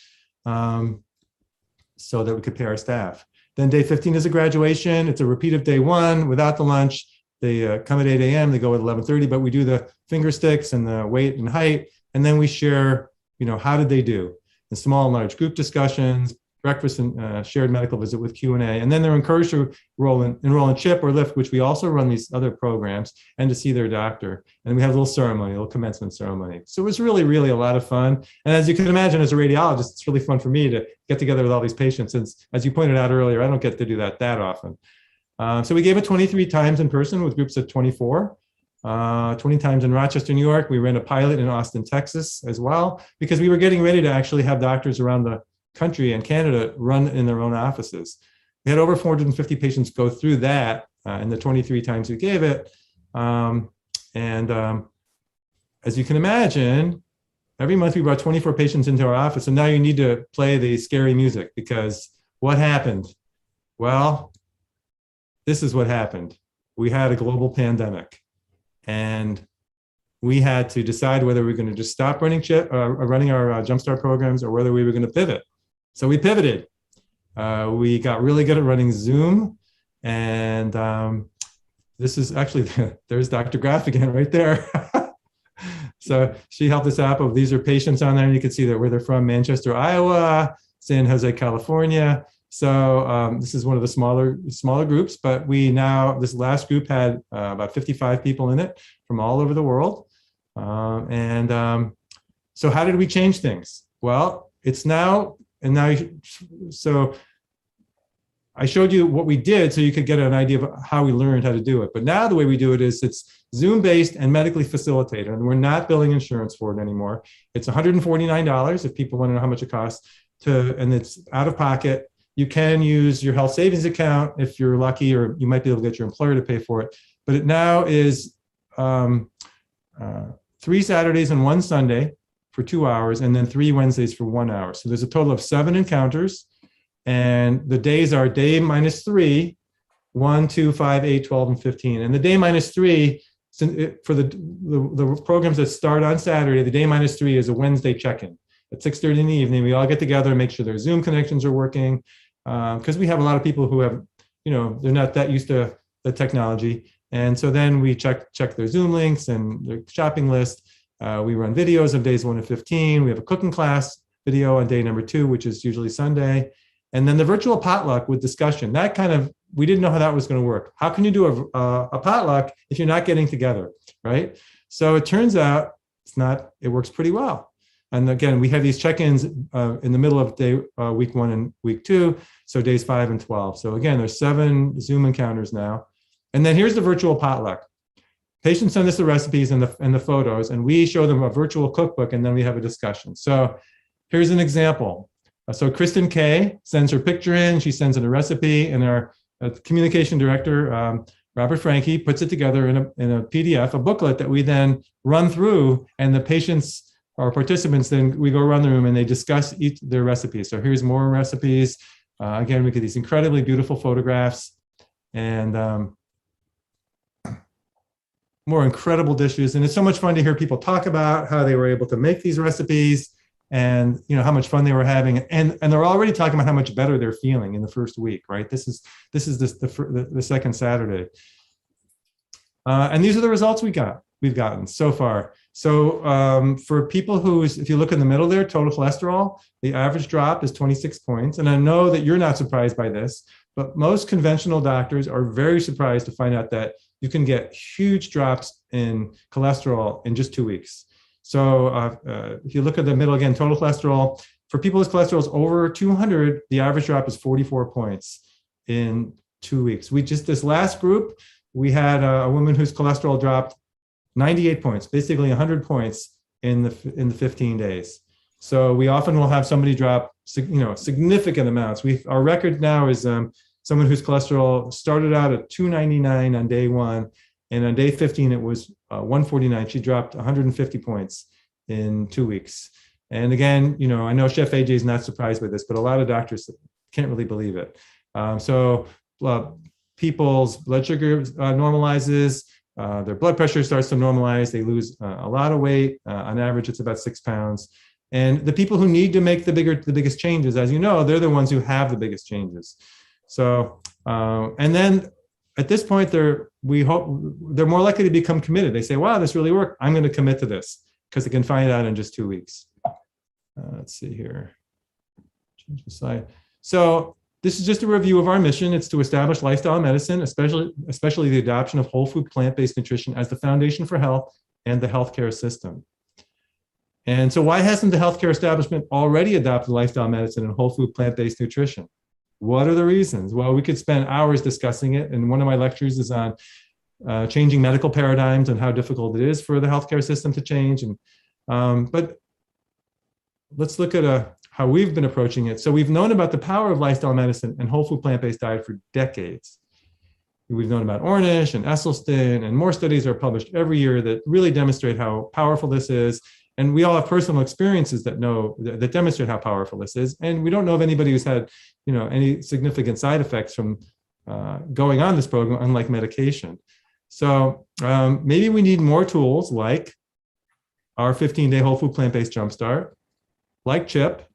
so that we could pay our staff. Then day 15 is a graduation. It's a repeat of day 1 without the lunch. They come at 8 a.m. They go at 11:30, but we do the finger sticks and the weight and height, and then we share, how did they do? In small and large group discussions, breakfast and shared medical visit with Q&A. And then they're encouraged to enroll in CHIP or LIFT, which we also run these other programs, and to see their doctor. And we have a little ceremony, a little commencement ceremony. So it was really, really a lot of fun. And as you can imagine, as a radiologist, it's really fun for me to get together with all these patients, since, as you pointed out earlier, I don't get to do that often. So we gave it 23 times in person with groups of 24, 20 times in Rochester, New York. We ran a pilot in Austin, Texas as well, because we were getting ready to actually have doctors around the country and Canada run in their own offices. We had over 450 patients go through that in the 23 times we gave it. As you can imagine, every month we brought 24 patients into our office, and now you need to play the scary music, because what happened? Well, this is what happened. We had a global pandemic, and we had to decide whether we were going to just stop running our Jumpstart programs, or whether we were going to pivot. So we pivoted. We got really good at running Zoom, and this is actually, there's Dr. Graff again right there. So she helped us out, but these are patients on there, and you can see that where they're from: Manchester, Iowa, San Jose, California. So this is one of the smaller groups, but this last group had about 55 people in it from all over the world. So how did we change things? Well, so I showed you what we did so you could get an idea of how we learned how to do it. But now the way we do it is it's Zoom-based and medically facilitated, and we're not billing insurance for it anymore. It's $149 if people want to know how much it costs, and it's out of pocket. You can use your health savings account if you're lucky, or you might be able to get your employer to pay for it. But it now is 3 Saturdays and 1 Sunday for 2 hours, and then 3 Wednesdays for 1 hour. So there's a total of 7 encounters, and the days are day -3, 1, 2, 5, 8, 12, and 15. And the day -3, for the programs that start on Saturday, the day -3 is a Wednesday check-in at 6:30 in the evening. We all get together and make sure their Zoom connections are working, because we have a lot of people who have, they're not that used to the technology. And so then we check their Zoom links and their shopping list. We run videos of days 1 to 15. We have a cooking class video on day number 2, which is usually Sunday. And then the virtual potluck with discussion. We didn't know how that was going to work. How can you do a potluck if you're not getting together, right? So it turns out it works pretty well. And again, we have these check-ins in the middle of week 1 and week 2, so days 5 and 12. So again, there's 7 Zoom encounters now. And then here's the virtual potluck. Patients send us the recipes and the photos, and we show them a virtual cookbook, and then we have a discussion. So here's an example. So Kristen Kay sends her picture in, she sends in a recipe, and our communication director, Robert Franke, puts it together in a PDF, a booklet that we then run through, and the patients or participants, then we go around the room and they discuss their recipes. So here's more recipes. Again, we get these incredibly beautiful photographs and more incredible dishes. And it's so much fun to hear people talk about how they were able to make these recipes and how much fun they were having. And they're already talking about how much better they're feeling in the first week, right? This is the second Saturday. And these are the results we've gotten so far. So for people if you look in the middle there, total cholesterol, the average drop is 26 points. And I know that you're not surprised by this, but most conventional doctors are very surprised to find out that you can get huge drops in cholesterol in just 2 weeks. So if you look at the middle again, total cholesterol, for people whose cholesterol is over 200, the average drop is 44 points in 2 weeks. This last group, we had a woman whose cholesterol dropped 98 points, basically 100 points in the 15 days. So we often will have somebody drop significant amounts. Our record now is someone whose cholesterol started out at 299 on day 1, and on day 15 it was 149. She dropped 150 points in 2 weeks. And again, I know Chef AJ is not surprised by this, but a lot of doctors can't really believe it. People's blood sugar normalizes, their blood pressure starts to normalize, they lose a lot of weight. On average, it's about 6 pounds. And the people who need to make the biggest changes, as you know, they're the ones who have the biggest changes. So, and then at this point, we hope they're more likely to become committed. They say, wow, this really worked. I'm going to commit to this because they can find out in just 2 weeks. Let's see here. Change the slide. So this is just a review of our mission. It's to establish lifestyle medicine, especially the adoption of whole food plant-based nutrition as the foundation for health and the healthcare system. And so why hasn't the healthcare establishment already adopted lifestyle medicine and whole food plant-based nutrition? What are the reasons? Well, we could spend hours discussing it. And one of my lectures is on changing medical paradigms and how difficult it is for the healthcare system to change. But let's look at how we've been approaching it. So we've known about the power of lifestyle medicine and whole food plant-based diet for decades. We've known about Ornish and Esselstyn, and more studies are published every year that really demonstrate how powerful this is. And we all have personal experiences that demonstrate how powerful this is. And we don't know of anybody who's had, any significant side effects from going on this program, unlike medication. So maybe we need more tools like our 15-day whole food plant-based Jumpstart, like CHIP,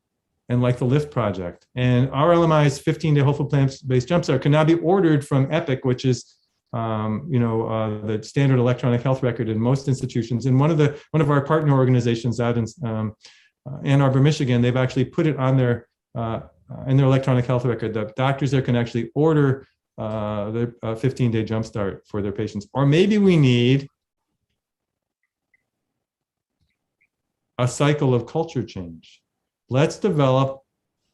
and like the LIFT project. And our LMI's 15-day whole food plant-based Jumpstart can now be ordered from Epic, which is the standard electronic health record in most institutions. And one of our partner organizations out in Ann Arbor, Michigan, they've actually put it on their in their electronic health record, the doctors there can actually order their 15-day Jumpstart for their patients. Or maybe we need a cycle of culture change. Let's develop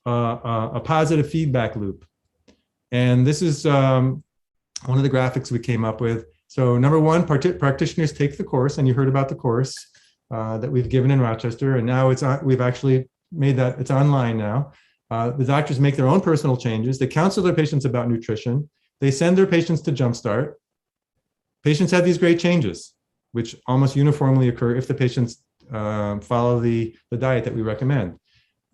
a positive feedback loop. And this is one of the graphics we came up with. So number one, practitioners take the course, and you heard about the course that we've given in Rochester, and now we've actually made that, it's online now. The doctors make their own personal changes. They counsel their patients about nutrition. They send their patients to Jumpstart. Patients have these great changes, which almost uniformly occur if the patients follow the diet that we recommend.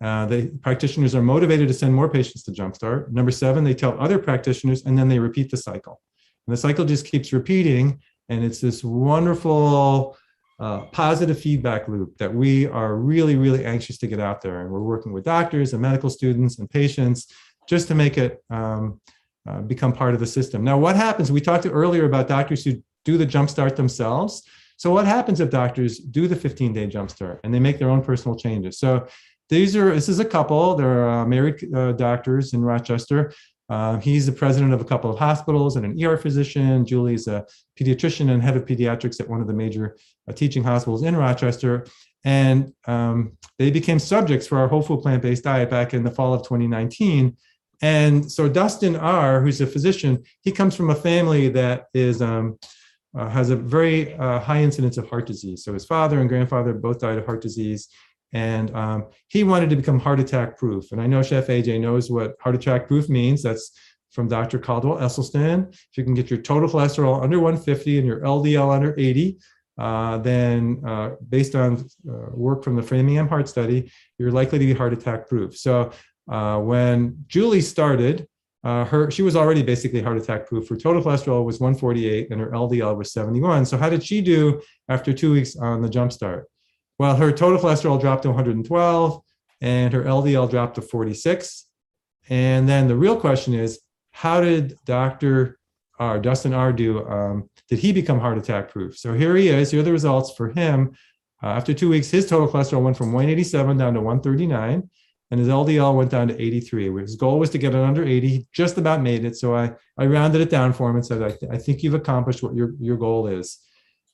The practitioners are motivated to send more patients to Jumpstart. Number 7, they tell other practitioners, and then they repeat the cycle. And the cycle just keeps repeating, and it's this wonderful positive feedback loop that we are really, really anxious to get out there. And we're working with doctors and medical students and patients just to make it become part of the system. Now, what happens? We talked earlier about doctors who do the Jumpstart themselves. So what happens if doctors do the 15-day Jumpstart and they make their own personal changes? So this is a couple. They're married doctors in Rochester. He's the president of a couple of hospitals and an ER physician. Julie's a pediatrician and head of pediatrics at one of the major teaching hospitals in Rochester. And they became subjects for our whole food plant-based diet back in the fall of 2019. And so Dustin R., who's a physician, he comes from a family that is has a very high incidence of heart disease. So his father and grandfather both died of heart disease. And he wanted to become heart attack proof. And I know Chef AJ knows what heart attack proof means. That's from Dr. Caldwell Esselstyn. If you can get your total cholesterol under 150 and your LDL under 80, then based on work from the Framingham Heart Study, you're likely to be heart attack proof. So when Julie started, she was already basically heart attack proof. Her total cholesterol was 148 and her LDL was 71. So how did she do after 2 weeks on the Jumpstart? Well, her total cholesterol dropped to 112 and her LDL dropped to 46. And then the real question is, how did Dustin R. do? Did he become heart attack proof? So here he is. Here are the results for him. After 2 weeks, his total cholesterol went from 187 down to 139, and his LDL went down to 83. His goal was to get it under 80. He just about made it. So I rounded it down for him and said, I think you've accomplished what your goal is.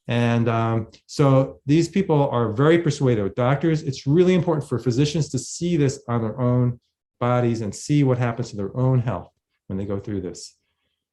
And so these people are very persuasive. Doctors, it's really important for physicians to see this on their own bodies and see what happens to their own health when they go through this.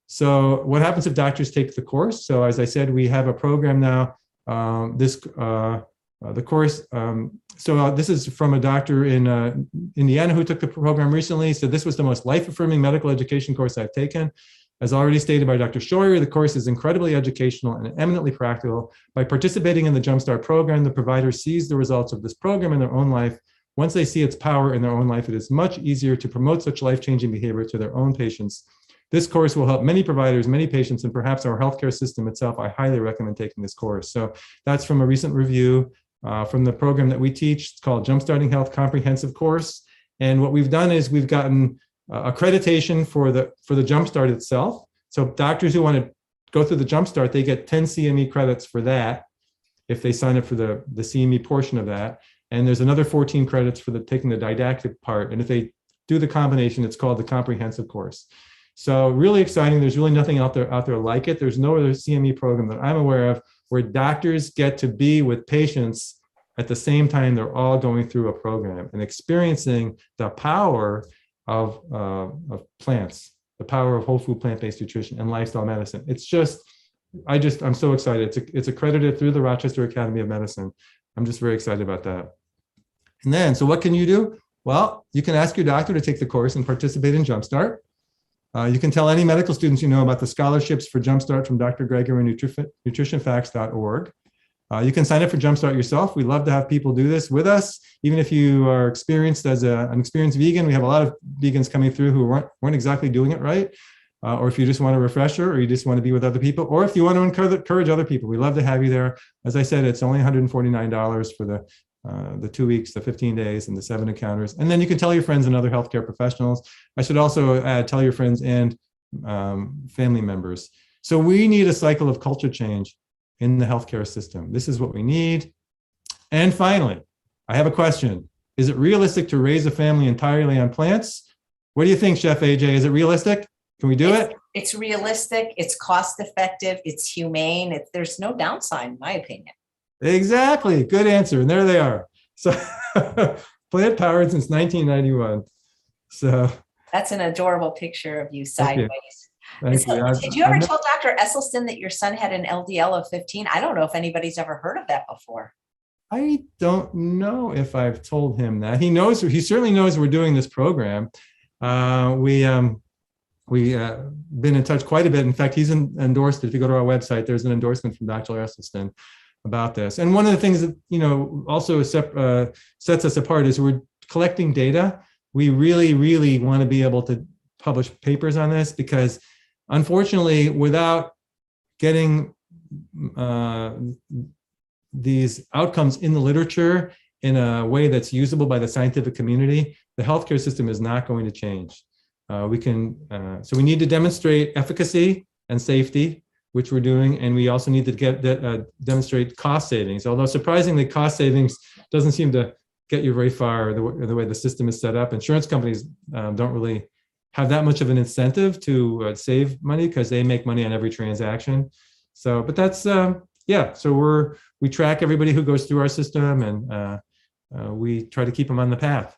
So what happens if doctors take the course? So as I said, we have a program now. The course, this is from a doctor in Indiana who took the program recently. So this was the most life-affirming medical education course I've taken. As already stated by Dr. Scheuer, the course is incredibly educational and eminently practical. By participating in the Jumpstart program, the provider sees the results of this program in their own life. Once they see its power in their own life, it is much easier to promote such life-changing behavior to their own patients. This course will help many providers, many patients, and perhaps our healthcare system itself. I highly recommend taking this course. So that's from a recent review from the program that we teach. It's called Jumpstarting Health Comprehensive Course. And what we've done is we've gotten accreditation for the Jumpstart itself. So doctors who want to go through the Jumpstart, they get 10 CME credits for that if they sign up for the CME portion of that. And there's another 14 credits for taking the didactic part. And if they do the combination, it's called the comprehensive course. So really exciting. There's really nothing out there like it. There's no other CME program that I'm aware of where doctors get to be with patients at the same time they're all going through a program and experiencing the power of plants, the power of whole food plant-based nutrition and lifestyle medicine. It's just, I'm so excited. It's accredited through the Rochester Academy of Medicine. I'm just very excited about that. And then, so what can you do? Well, you can ask your doctor to take the course and participate in Jumpstart. You can tell any medical students you know about the scholarships for Jumpstart from Dr. Gregory, nutritionfacts.org. You can sign up for Jumpstart yourself. We love to have people do this with us. Even if you are experienced as an experienced vegan, we have a lot of vegans coming through who weren't exactly doing it right. Or if you just want a refresher, or you just want to be with other people, or if you want to encourage other people, we love to have you there. As I said, it's only $149 for the 2 weeks, the 15 days, and the 7 encounters. And then you can tell your friends and other healthcare professionals. I should also add, tell your friends and family members. So we need a cycle of culture change in the healthcare system. This is what we need. And finally, I have a question. Is it realistic to raise a family entirely on plants? What do you think, Chef AJ? Is it realistic? Can we do it? It's realistic, it's cost effective, it's humane. There's no downside, in my opinion. Exactly. Good answer. And there they are. So plant powered since 1991. So that's an adorable picture of you sideways. Thank you. Did you ever tell Dr. Esselstyn that your son had an LDL of 15? I don't know if anybody's ever heard of that before. I don't know if I've told him that. He knows. He certainly knows we're doing this program. We been in touch quite a bit. In fact, he's endorsed it. If you go to our website, there's an endorsement from Dr. Esselstyn about this. And one of the things that also sets us apart is we're collecting data. We really want to be able to publish papers on this, because unfortunately, without getting these outcomes in the literature in a way that's usable by the scientific community, the healthcare system is not going to change. So we need to demonstrate efficacy and safety, which we're doing, and we also need to demonstrate cost savings. Although surprisingly, cost savings doesn't seem to get you very far the way the system is set up. Insurance companies don't really have that much of an incentive to save money because they make money on every transaction. So, but that's So we track everybody who goes through our system, and we try to keep them on the path.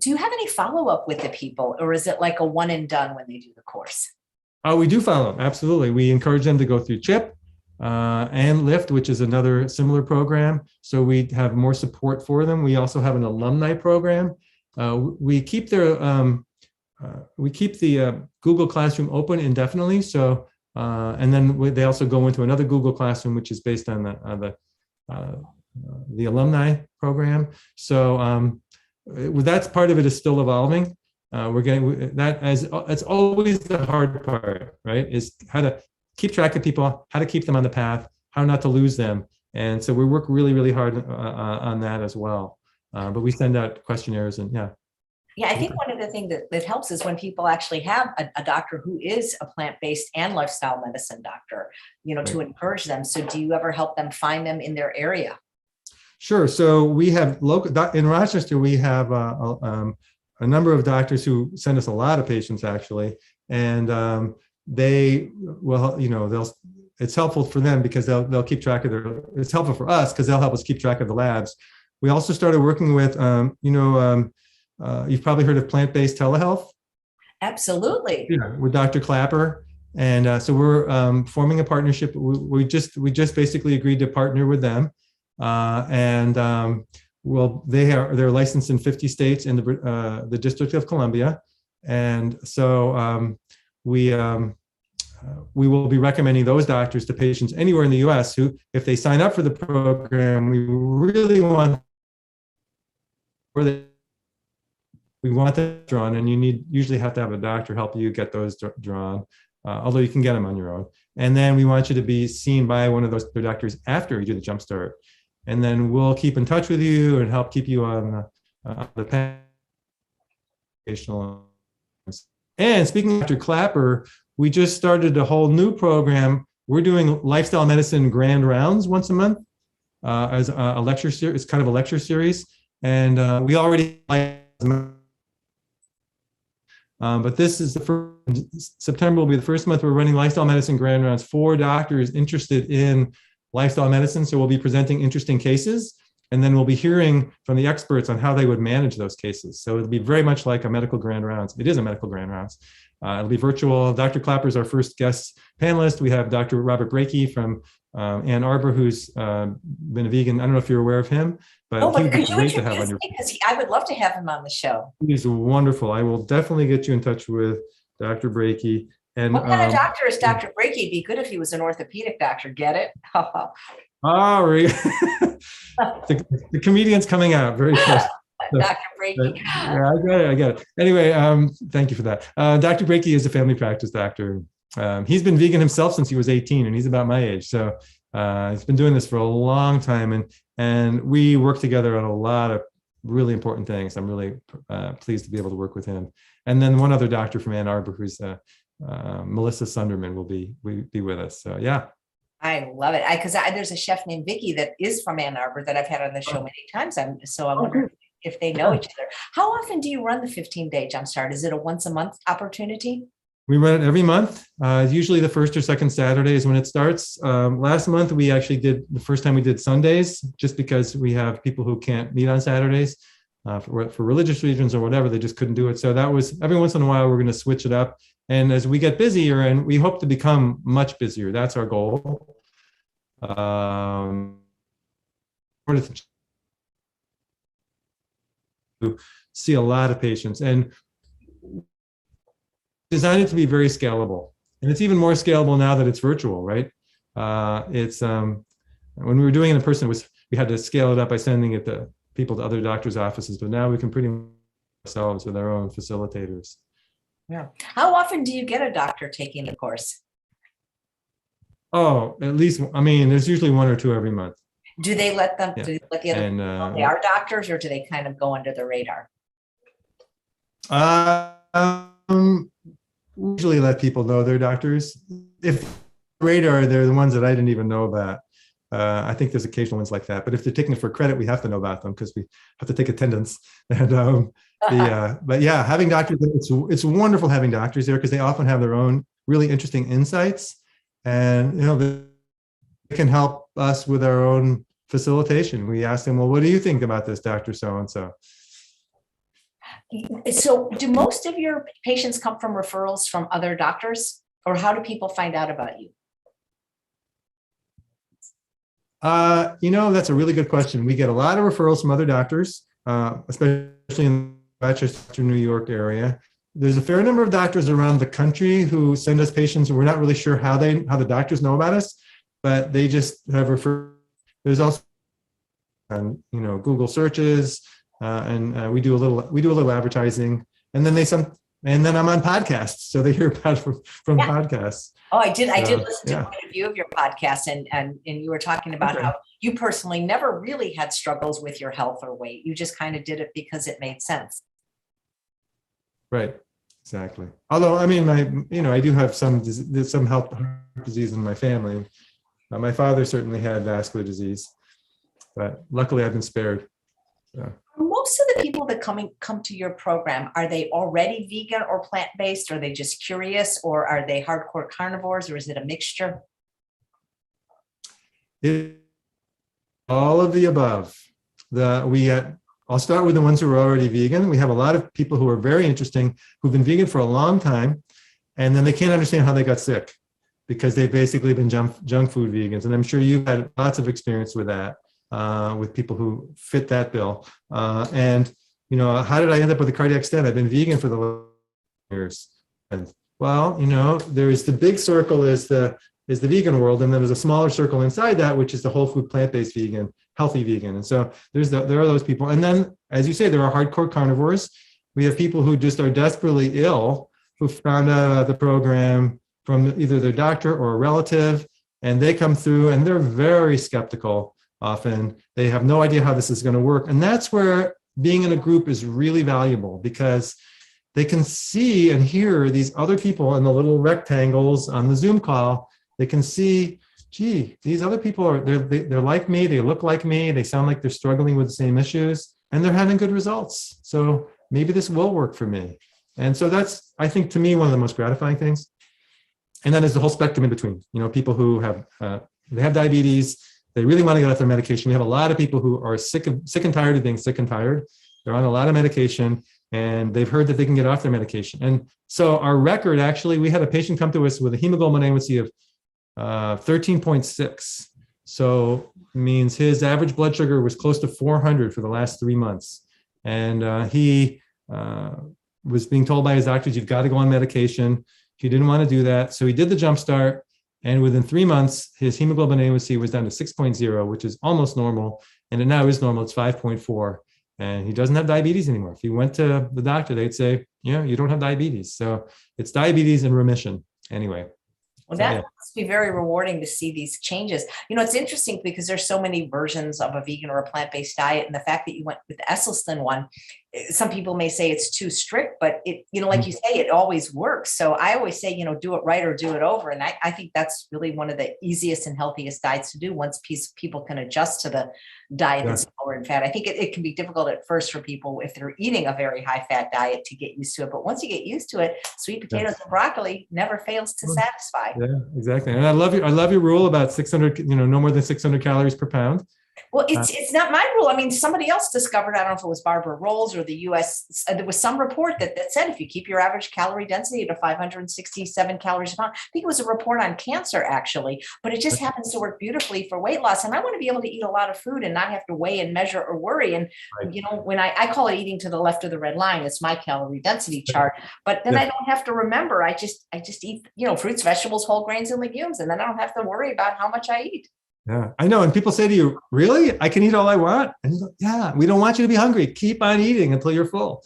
Do you have any follow-up with the people, or is it like a one and done when they do the course? We do follow up, absolutely. We encourage them to go through CHIP and LIFT, which is another similar program. So we have more support for them. We also have an alumni program. We keep the Google Classroom open indefinitely. So and then they also go into another Google Classroom, which is based on the alumni program. So that's part of it is still evolving. We're getting that as it's always the hard part, right? Is how to keep track of people, how to keep them on the path, how not to lose them. And so we work really hard on that as well. But we send out questionnaires and Yeah, I think one of the things that helps is when people actually have a doctor who is a plant-based and lifestyle medicine doctor, to encourage them. So do you ever help them find them in their area? Sure. So we have in Rochester, we have a number of doctors who send us a lot of patients actually. And they will, it's helpful for them because they'll keep track of it's helpful for us because they'll help us keep track of the labs. We also started working with, you've probably heard of plant-based telehealth. Absolutely. Yeah, with Dr. Clapper. And so we're forming a partnership. We just basically agreed to partner with them. They're licensed in 50 states in the District of Columbia. And so we will be recommending those doctors to patients anywhere in the US who, if they sign up for the program, we really want them drawn, and you usually have to have a doctor help you get those drawn, although you can get them on your own. And then we want you to be seen by one of those doctors after you do the Jumpstart. And then we'll keep in touch with you and help keep you on the path. And speaking of Dr. Clapper, we just started a whole new program. We're doing lifestyle medicine grand rounds once a month as a lecture series. It's kind of a lecture series. And we already but this is the first, September will be the first month we're running lifestyle medicine grand rounds for doctors interested in lifestyle medicine. So we'll be presenting interesting cases, and then we'll be hearing from the experts on how they would manage those cases. So it'll be very much like a medical grand rounds. It is a medical grand rounds. It'll be virtual. Dr. Clapper is our first guest panelist. We have Dr. Robert Brakey from Ann Arbor, who's been a vegan. I don't know if you're aware of him, but he would be great to have on your. Because I would love to have him on the show. He's wonderful. I will definitely get you in touch with Dr. Brakey. And what kind of doctor is Dr. Brakey? It'd be good if he was an orthopedic doctor. Get it? The comedian's coming out very close. Dr. Brakey. Yeah, I get it. Anyway, thank you for that. Dr. Brakey is a family practice doctor. He's been vegan himself since he was 18, and he's about my age. So he's been doing this for a long time, and we work together on a lot of really important things. I'm really pleased to be able to work with him. And then one other doctor from Ann Arbor, who's Melissa Sunderman, will be with us. So yeah. I love it. Because there's a chef named Vicky that is from Ann Arbor that I've had on the show many times. So I wonder if they know each other. How often do you run the 15-day Jumpstart? Is it a once a month opportunity? We run it every month. Usually the first or second Saturday is when it starts. Last month, we actually the first time we did Sundays, just because we have people who can't meet on Saturdays for religious reasons or whatever, they just couldn't do it. So that was, every once in a while, we're going to switch it up. And as we get busier, and we hope to become much busier, that's our goal. To see a lot of patients and design it to be very scalable. And it's even more scalable now that it's virtual, right? When we were doing it in person, we had to scale it up by sending it to people to other doctors' offices, but now we can pretty much ourselves with our own facilitators. Yeah. How often do you get a doctor taking the course? Oh, at least, I mean, there's usually one or two every month. Do they let them, Yeah. do they let the other And people know they are doctors, or do they kind of go under the radar? Usually let people know they're doctors. If radar, they're the ones that I didn't even know about. I think there's occasional ones like that, but if they're taking it for credit, we have to know about them because we have to take attendance. And but yeah, having doctors, it's wonderful having doctors there because they often have their own really interesting insights, and they can help us with our own facilitation. We ask them, well, what do you think about this, Dr. So-and-so? So do most of your patients come from referrals from other doctors, or how do people find out about you? That's a really good question. We get a lot of referrals from other doctors, especially in the Rochester, New York area. There's a fair number of doctors around the country who send us patients, and we're not really sure how the doctors know about us, but they just have referred. There's also, Google searches, and we do a little advertising, and then I'm on podcasts, so they hear about it from podcasts. Oh, I did listen to quite a few of your podcasts, and you were talking about how you personally never really had struggles with your health or weight. You just kind of did it because it made sense. Right, exactly. Although, I mean, I do have some health disease in my family. My father certainly had vascular disease, but luckily I've been spared. So. Most of the people that come to your program, are they already vegan or plant-based? Are they just curious, or are they hardcore carnivores, or is it a mixture? All of the above. I'll start with the ones who are already vegan. We have a lot of people who are very interesting, who've been vegan for a long time, and then they can't understand how they got sick because they've basically been junk food vegans. And I'm sure you've had lots of experience with that. With people who fit that bill. And how did I end up with a cardiac stent? I've been vegan for the last years. And there's the big circle is the vegan world, and then there's a smaller circle inside that, which is the whole food, plant-based vegan, healthy vegan. And so there are those people. And then, as you say, there are hardcore carnivores. We have people who just are desperately ill, who found out about the program from either their doctor or a relative, and they come through and they're very skeptical. Often they have no idea how this is going to work. And that's where being in a group is really valuable, because they can see and hear these other people in the little rectangles on the Zoom call. They can see, gee, these other people they're like me, they look like me, they sound like they're struggling with the same issues, and they're having good results. So maybe this will work for me. And so that's, I think, to me, one of the most gratifying things. And then there's the whole spectrum in between. People who have diabetes. They really want to get off their medication. We have a lot of people who are sick and tired of being sick and tired. They're on a lot of medication, and they've heard that they can get off their medication. And so our record, actually, we had a patient come to us with a hemoglobin A1C of 13.6. So it means his average blood sugar was close to 400 for the last 3 months. And he was being told by his doctors, you've got to go on medication. He didn't want to do that. So he did the Jumpstart. And within 3 months, his hemoglobin A1C was down to 6.0, which is almost normal. And it now is normal. It's 5.4. And he doesn't have diabetes anymore. If he went to the doctor, they'd say, you don't have diabetes. So it's diabetes in remission anyway. Well, that must be very rewarding to see these changes. It's interesting because there's so many versions of a vegan or a plant-based diet. And the fact that you went with the Esselstyn one, some people may say it's too strict, but it, like you say, it always works. So I always say, do it right or do it over. And I think that's really one of the easiest and healthiest diets to do once people can adjust to the diet that's lower in fat. I think it can be difficult at first for people if they're eating a very high fat diet to get used to it. But once you get used to it, sweet potatoes and broccoli never fails to satisfy. Yeah, exactly. And I love your rule about 600, no more than 600 calories per pound. Well, it's not my rule. I mean, somebody else discovered, I don't know if it was Barbara Rolls or the US, there was some report that said if you keep your average calorie density to 567 calories a pound, I think it was a report on cancer actually, but it just happens to work beautifully for weight loss. And I want to be able to eat a lot of food and not have to weigh and measure or worry. And, when I call it eating to the left of the red line, it's my calorie density chart, but then I don't have to remember. I just eat, fruits, vegetables, whole grains and legumes. And then I don't have to worry about how much I eat. Yeah, I know. And people say to you, really? I can eat all I want? And you go, yeah, we don't want you to be hungry. Keep on eating until you're full.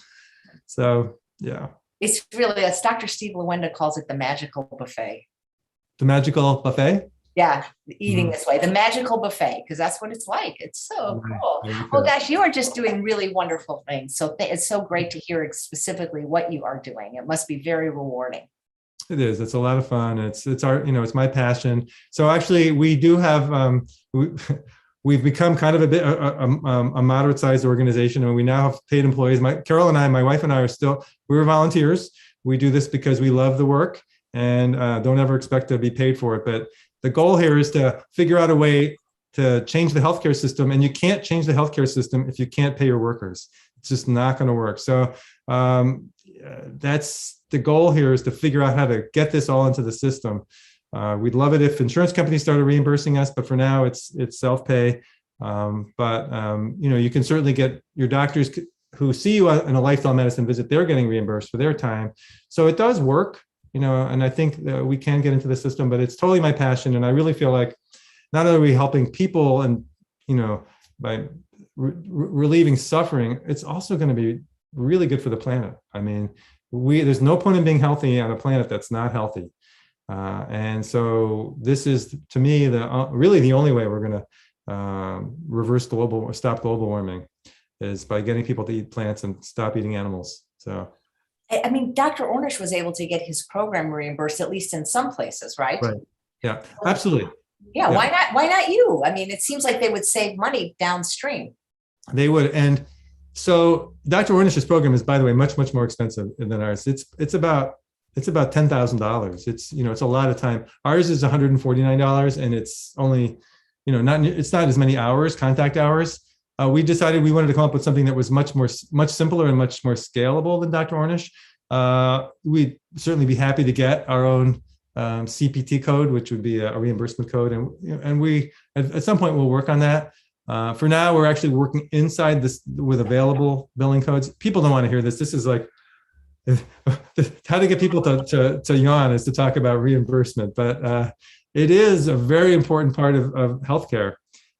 So, yeah. It's really, as Dr. Steve Lewenda calls it, the magical buffet. The magical buffet? Yeah, eating this way, the magical buffet, because that's what it's like. It's so cool. Well, gosh, you are just doing really wonderful things. So it's so great to hear specifically what you are doing. It must be very rewarding. It is. It's a lot of fun. It's our, it's my passion. So actually, we do have we've become kind of a bit a moderate sized organization, and we now have paid employees. Carol and I, my wife and I, we're volunteers. We do this because we love the work and don't ever expect to be paid for it. But the goal here is to figure out a way to change the healthcare system, and you can't change the healthcare system if you can't pay your workers. It's just not going to work. So that's the goal here, is to figure out how to get this all into the system. We'd love it if insurance companies started reimbursing us, but for now it's self-pay. You can certainly get your doctors who see you in a lifestyle medicine visit, they're getting reimbursed for their time. So it does work, and I think that we can get into the system, but it's totally my passion. And I really feel like not only are we helping people and, by relieving suffering, it's also going to be really good for the planet. I mean, there's no point in being healthy on a planet that's not healthy. And so this is, to me, really the only way we're going to stop global warming is by getting people to eat plants and stop eating animals. So, I mean, Dr. Ornish was able to get his program reimbursed, at least in some places, right? Right. Yeah, absolutely. Yeah. Why not? Why not you? I mean, it seems like they would save money downstream. They would. And so Dr. Ornish's program is, by the way, much, much more expensive than ours. It's about $10,000. It's a lot of time. Ours is $149, and it's only, it's not as many hours, contact hours. We decided we wanted to come up with something that was much simpler and much more scalable than Dr. Ornish. We'd certainly be happy to get our own CPT code, which would be a reimbursement code, and we at some point we'll work on that. For now, we're actually working inside this with available billing codes. People don't want to hear this. This is like how to get people to yawn is to talk about reimbursement, but it is a very important part of healthcare.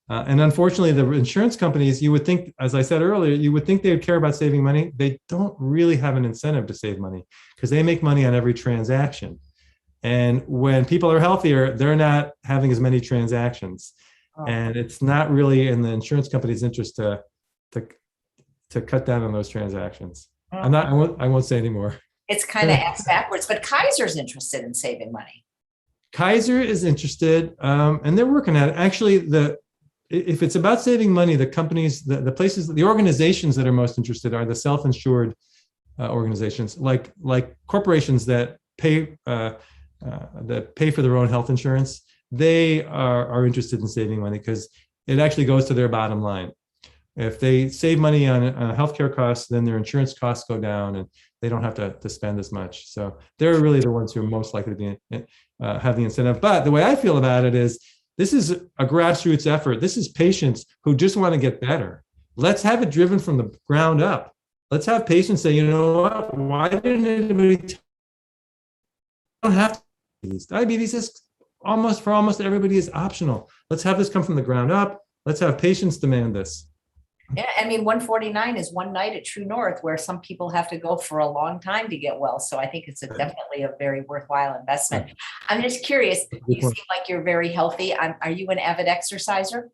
And unfortunately, the insurance companies, you would think, as I said earlier, you would think they would care about saving money. They don't really have an incentive to save money because they make money on every transaction. And when people are healthier, they're not having as many transactions. And it's not really in the insurance company's interest to cut down on those transactions. I won't say anymore. It's kind of ass backwards, but Kaiser's interested in saving money. Kaiser is interested, and they're working at it. Actually, if it's about saving money, the companies, the places, the organizations that are most interested are the self-insured organizations, like corporations that pay for their own health insurance. They are interested in saving money because it actually goes to their bottom line. If they save money on healthcare costs, then their insurance costs go down and they don't have to spend as much. So they're really the ones who are most likely to have the incentive. But the way I feel about it is this is a grassroots effort. This is patients who just want to get better. Let's have it driven from the ground up. Let's have patients say, you know what, why didn't anybody don't have diabetes is almost everybody is optional. Let's have this come from the ground up. Let's have patients demand this. Yeah, I mean, 149 is one night at True North where some people have to go for a long time to get well. So I think it's definitely a very worthwhile investment. I'm just curious, you seem like you're very healthy. Are you an avid exerciser?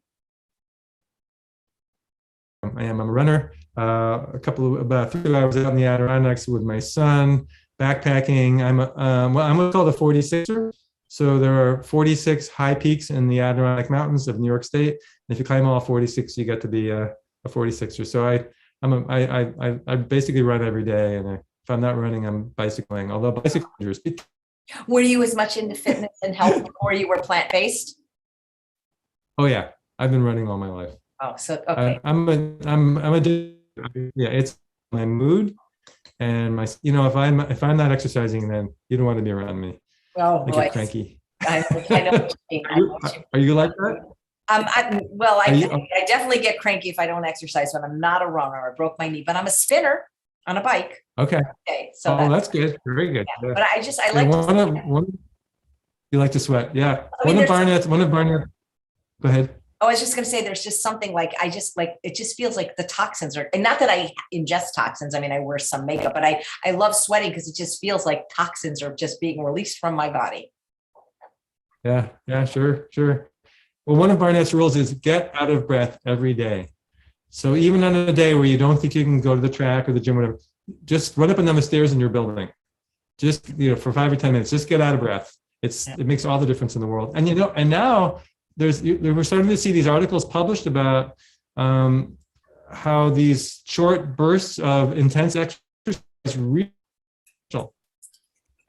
I am. I'm a runner. about 3 hours out in the Adirondacks with my son, backpacking. I'm what's called a 46er. So there are 46 high peaks in the Adirondack Mountains of New York State. And if you climb all 46, you get to be a 46er. So I basically run every day, and if I'm not running, I'm bicycling. Although bicycling, Were you as much into fitness and health before you were plant-based? oh yeah, I've been running all my life. Oh, so okay. It's my mood and my, if I'm not exercising, then you don't want to be around me. Oh I boy, get cranky. I know what you mean. Are you like that? I definitely get cranky if I don't exercise, but I'm not a runner. I broke my knee, but I'm a spinner on a bike. Okay. So that's good. Very good. Yeah. Yeah. But I like you like to sweat. Yeah. I mean, One of Barnett. Go ahead. I was just going to say, there's just something like, it just feels like the toxins are, and not that I ingest toxins. I mean, I wear some makeup, but I love sweating because it just feels like toxins are just being released from my body. Yeah. Sure. Well, one of Barnett's rules is get out of breath every day. So even on a day where you don't think you can go to the track or the gym or whatever, just run up and down the stairs in your building. Just, for 5 or 10 minutes, just get out of breath. It makes all the difference in the world. And, and now we're starting to see these articles published about how these short bursts of intense exercise really.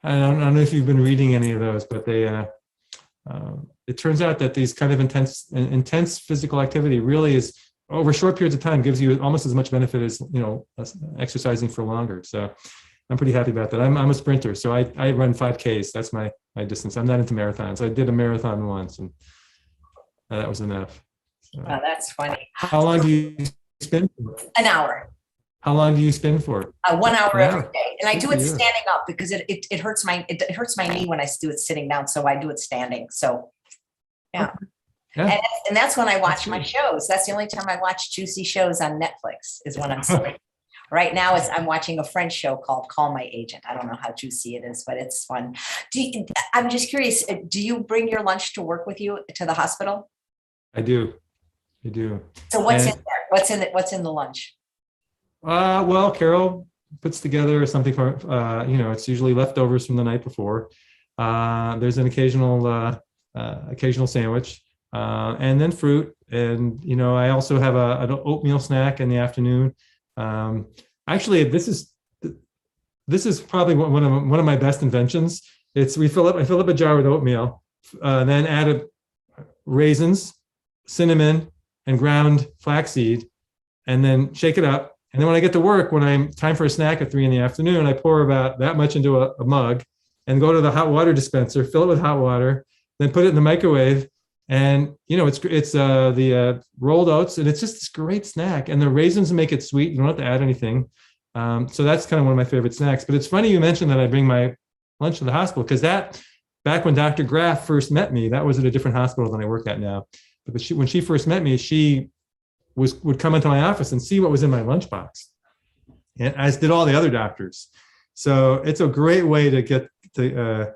I don't know if you've been reading any of those, but it turns out that these kind of intense physical activity really is, over short periods of time, gives you almost as much benefit as exercising for longer. So I'm pretty happy about that. I'm a sprinter, so I run 5Ks. That's my distance. I'm not into marathons. I did a marathon once, and that was enough. So. Oh, that's funny. How long do you spin for? An hour. How long do you spin for? 1 hour every day, and I do it standing up because it hurts my knee when I do it sitting down. So I do it standing. So yeah. Yeah. And that's when I watch my shows. That's the only time I watch juicy shows on Netflix, is when I'm sitting. Right now, I'm watching a French show called Call My Agent. I don't know how juicy it is, but it's fun. I'm just curious, do you bring your lunch to work with you to the hospital? I do. So what's in there? What's in the lunch? Well, Carol puts together something for, it's usually leftovers from the night before. There's an occasional sandwich, and then fruit. And, I also have an oatmeal snack in the afternoon. Actually, this is probably one of my best inventions. I fill up a jar with oatmeal, then add raisins, cinnamon, and ground flaxseed, and then shake it up. And then when I get to work, when I'm time for a snack at 3 p.m, I pour about that much into a mug and go to the hot water dispenser, fill it with hot water, then put it in the microwave. And, it's the rolled oats, and it's just this great snack. And the raisins make it sweet. You don't have to add anything. So that's kind of one of my favorite snacks. But it's funny you mentioned that I bring my lunch to the hospital, because back when Dr. Graff first met me, that was at a different hospital than I work at now. But when she first met me, she would come into my office and see what was in my lunchbox, and as did all the other doctors. So it's a great way to get to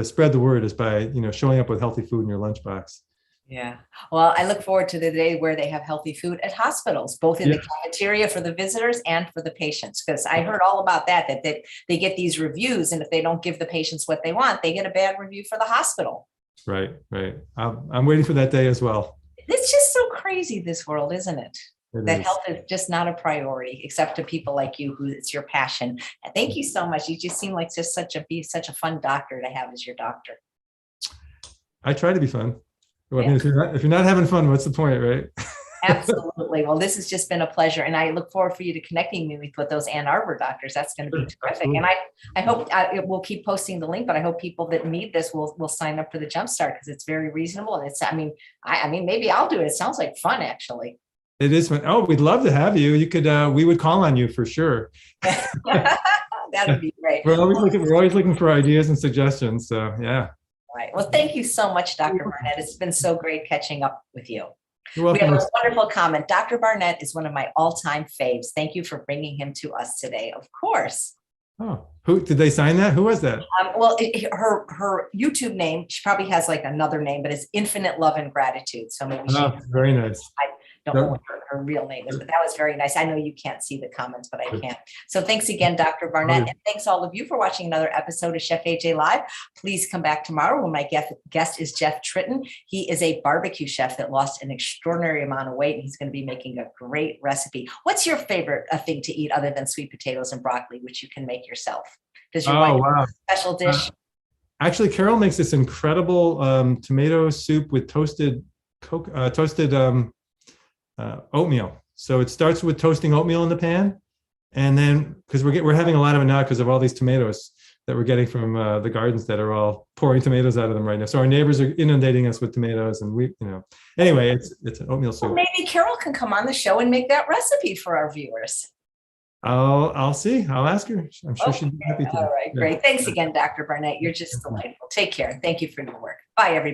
spread the word, is by showing up with healthy food in your lunchbox. Yeah. Well, I look forward to the day where they have healthy food at hospitals, both in the cafeteria for the visitors and for the patients, because I heard all about that they get these reviews, and if they don't give the patients what they want, they get a bad review for the hospital. Right. I'm waiting for that day as well. It's just so crazy, this world, isn't it? That health is just not a priority, except to people like you, who it's your passion. Thank you so much. You just seem like just such a fun doctor to have as your doctor. I try to be fun. Well, I mean, if you're not having fun, what's the point, right? Absolutely. Well, this has just been a pleasure, and I look forward for you to connecting me with those Ann Arbor doctors. That's going to be terrific. Absolutely. And I hope we'll keep posting the link, but I hope people that need this will sign up for the Jumpstart, because it's very reasonable. And I mean, maybe I'll do it. It sounds like fun, actually. It is fun. Oh, we'd love to have you. You could, we would call on you for sure. That'd be great. We're always looking for ideas and suggestions. So yeah. All right. Well, thank you so much, Dr. Barnett. It's been so great catching up with you. You're welcome. We have a wonderful comment. Dr. Barnett is one of my all-time faves. Thank you for bringing him to us today. Of course. Oh, who did they sign that? Who was that? Well, her YouTube name, she probably has like another name, but it's Infinite Love and Gratitude. So maybe very nice. don't know what her real name is, but that was very nice. I know you can't see the comments, but I can. So thanks again, Dr. Barnett. And thanks all of you for watching another episode of Chef AJ Live. Please come back tomorrow when my guest is Jeff Tritton. He is a barbecue chef that lost an extraordinary amount of weight, and he's going to be making a great recipe. What's your favorite thing to eat other than sweet potatoes and broccoli, which you can make yourself? Does your wife have a special dish? Actually, Carol makes this incredible tomato soup with toasted oatmeal. So it starts with toasting oatmeal in the pan, and then because we're having a lot of it now because of all these tomatoes that we're getting from the gardens that are all pouring tomatoes out of them right now. So our neighbors are inundating us with tomatoes, and anyway, it's an oatmeal soup. Well, maybe Carol can come on the show and make that recipe for our viewers. I'll see. I'll ask her. I'm sure she'd be happy to. All right, great. Thanks again, Dr. Barnett. You're just delightful. Take care. Thank you for your work. Bye, everybody.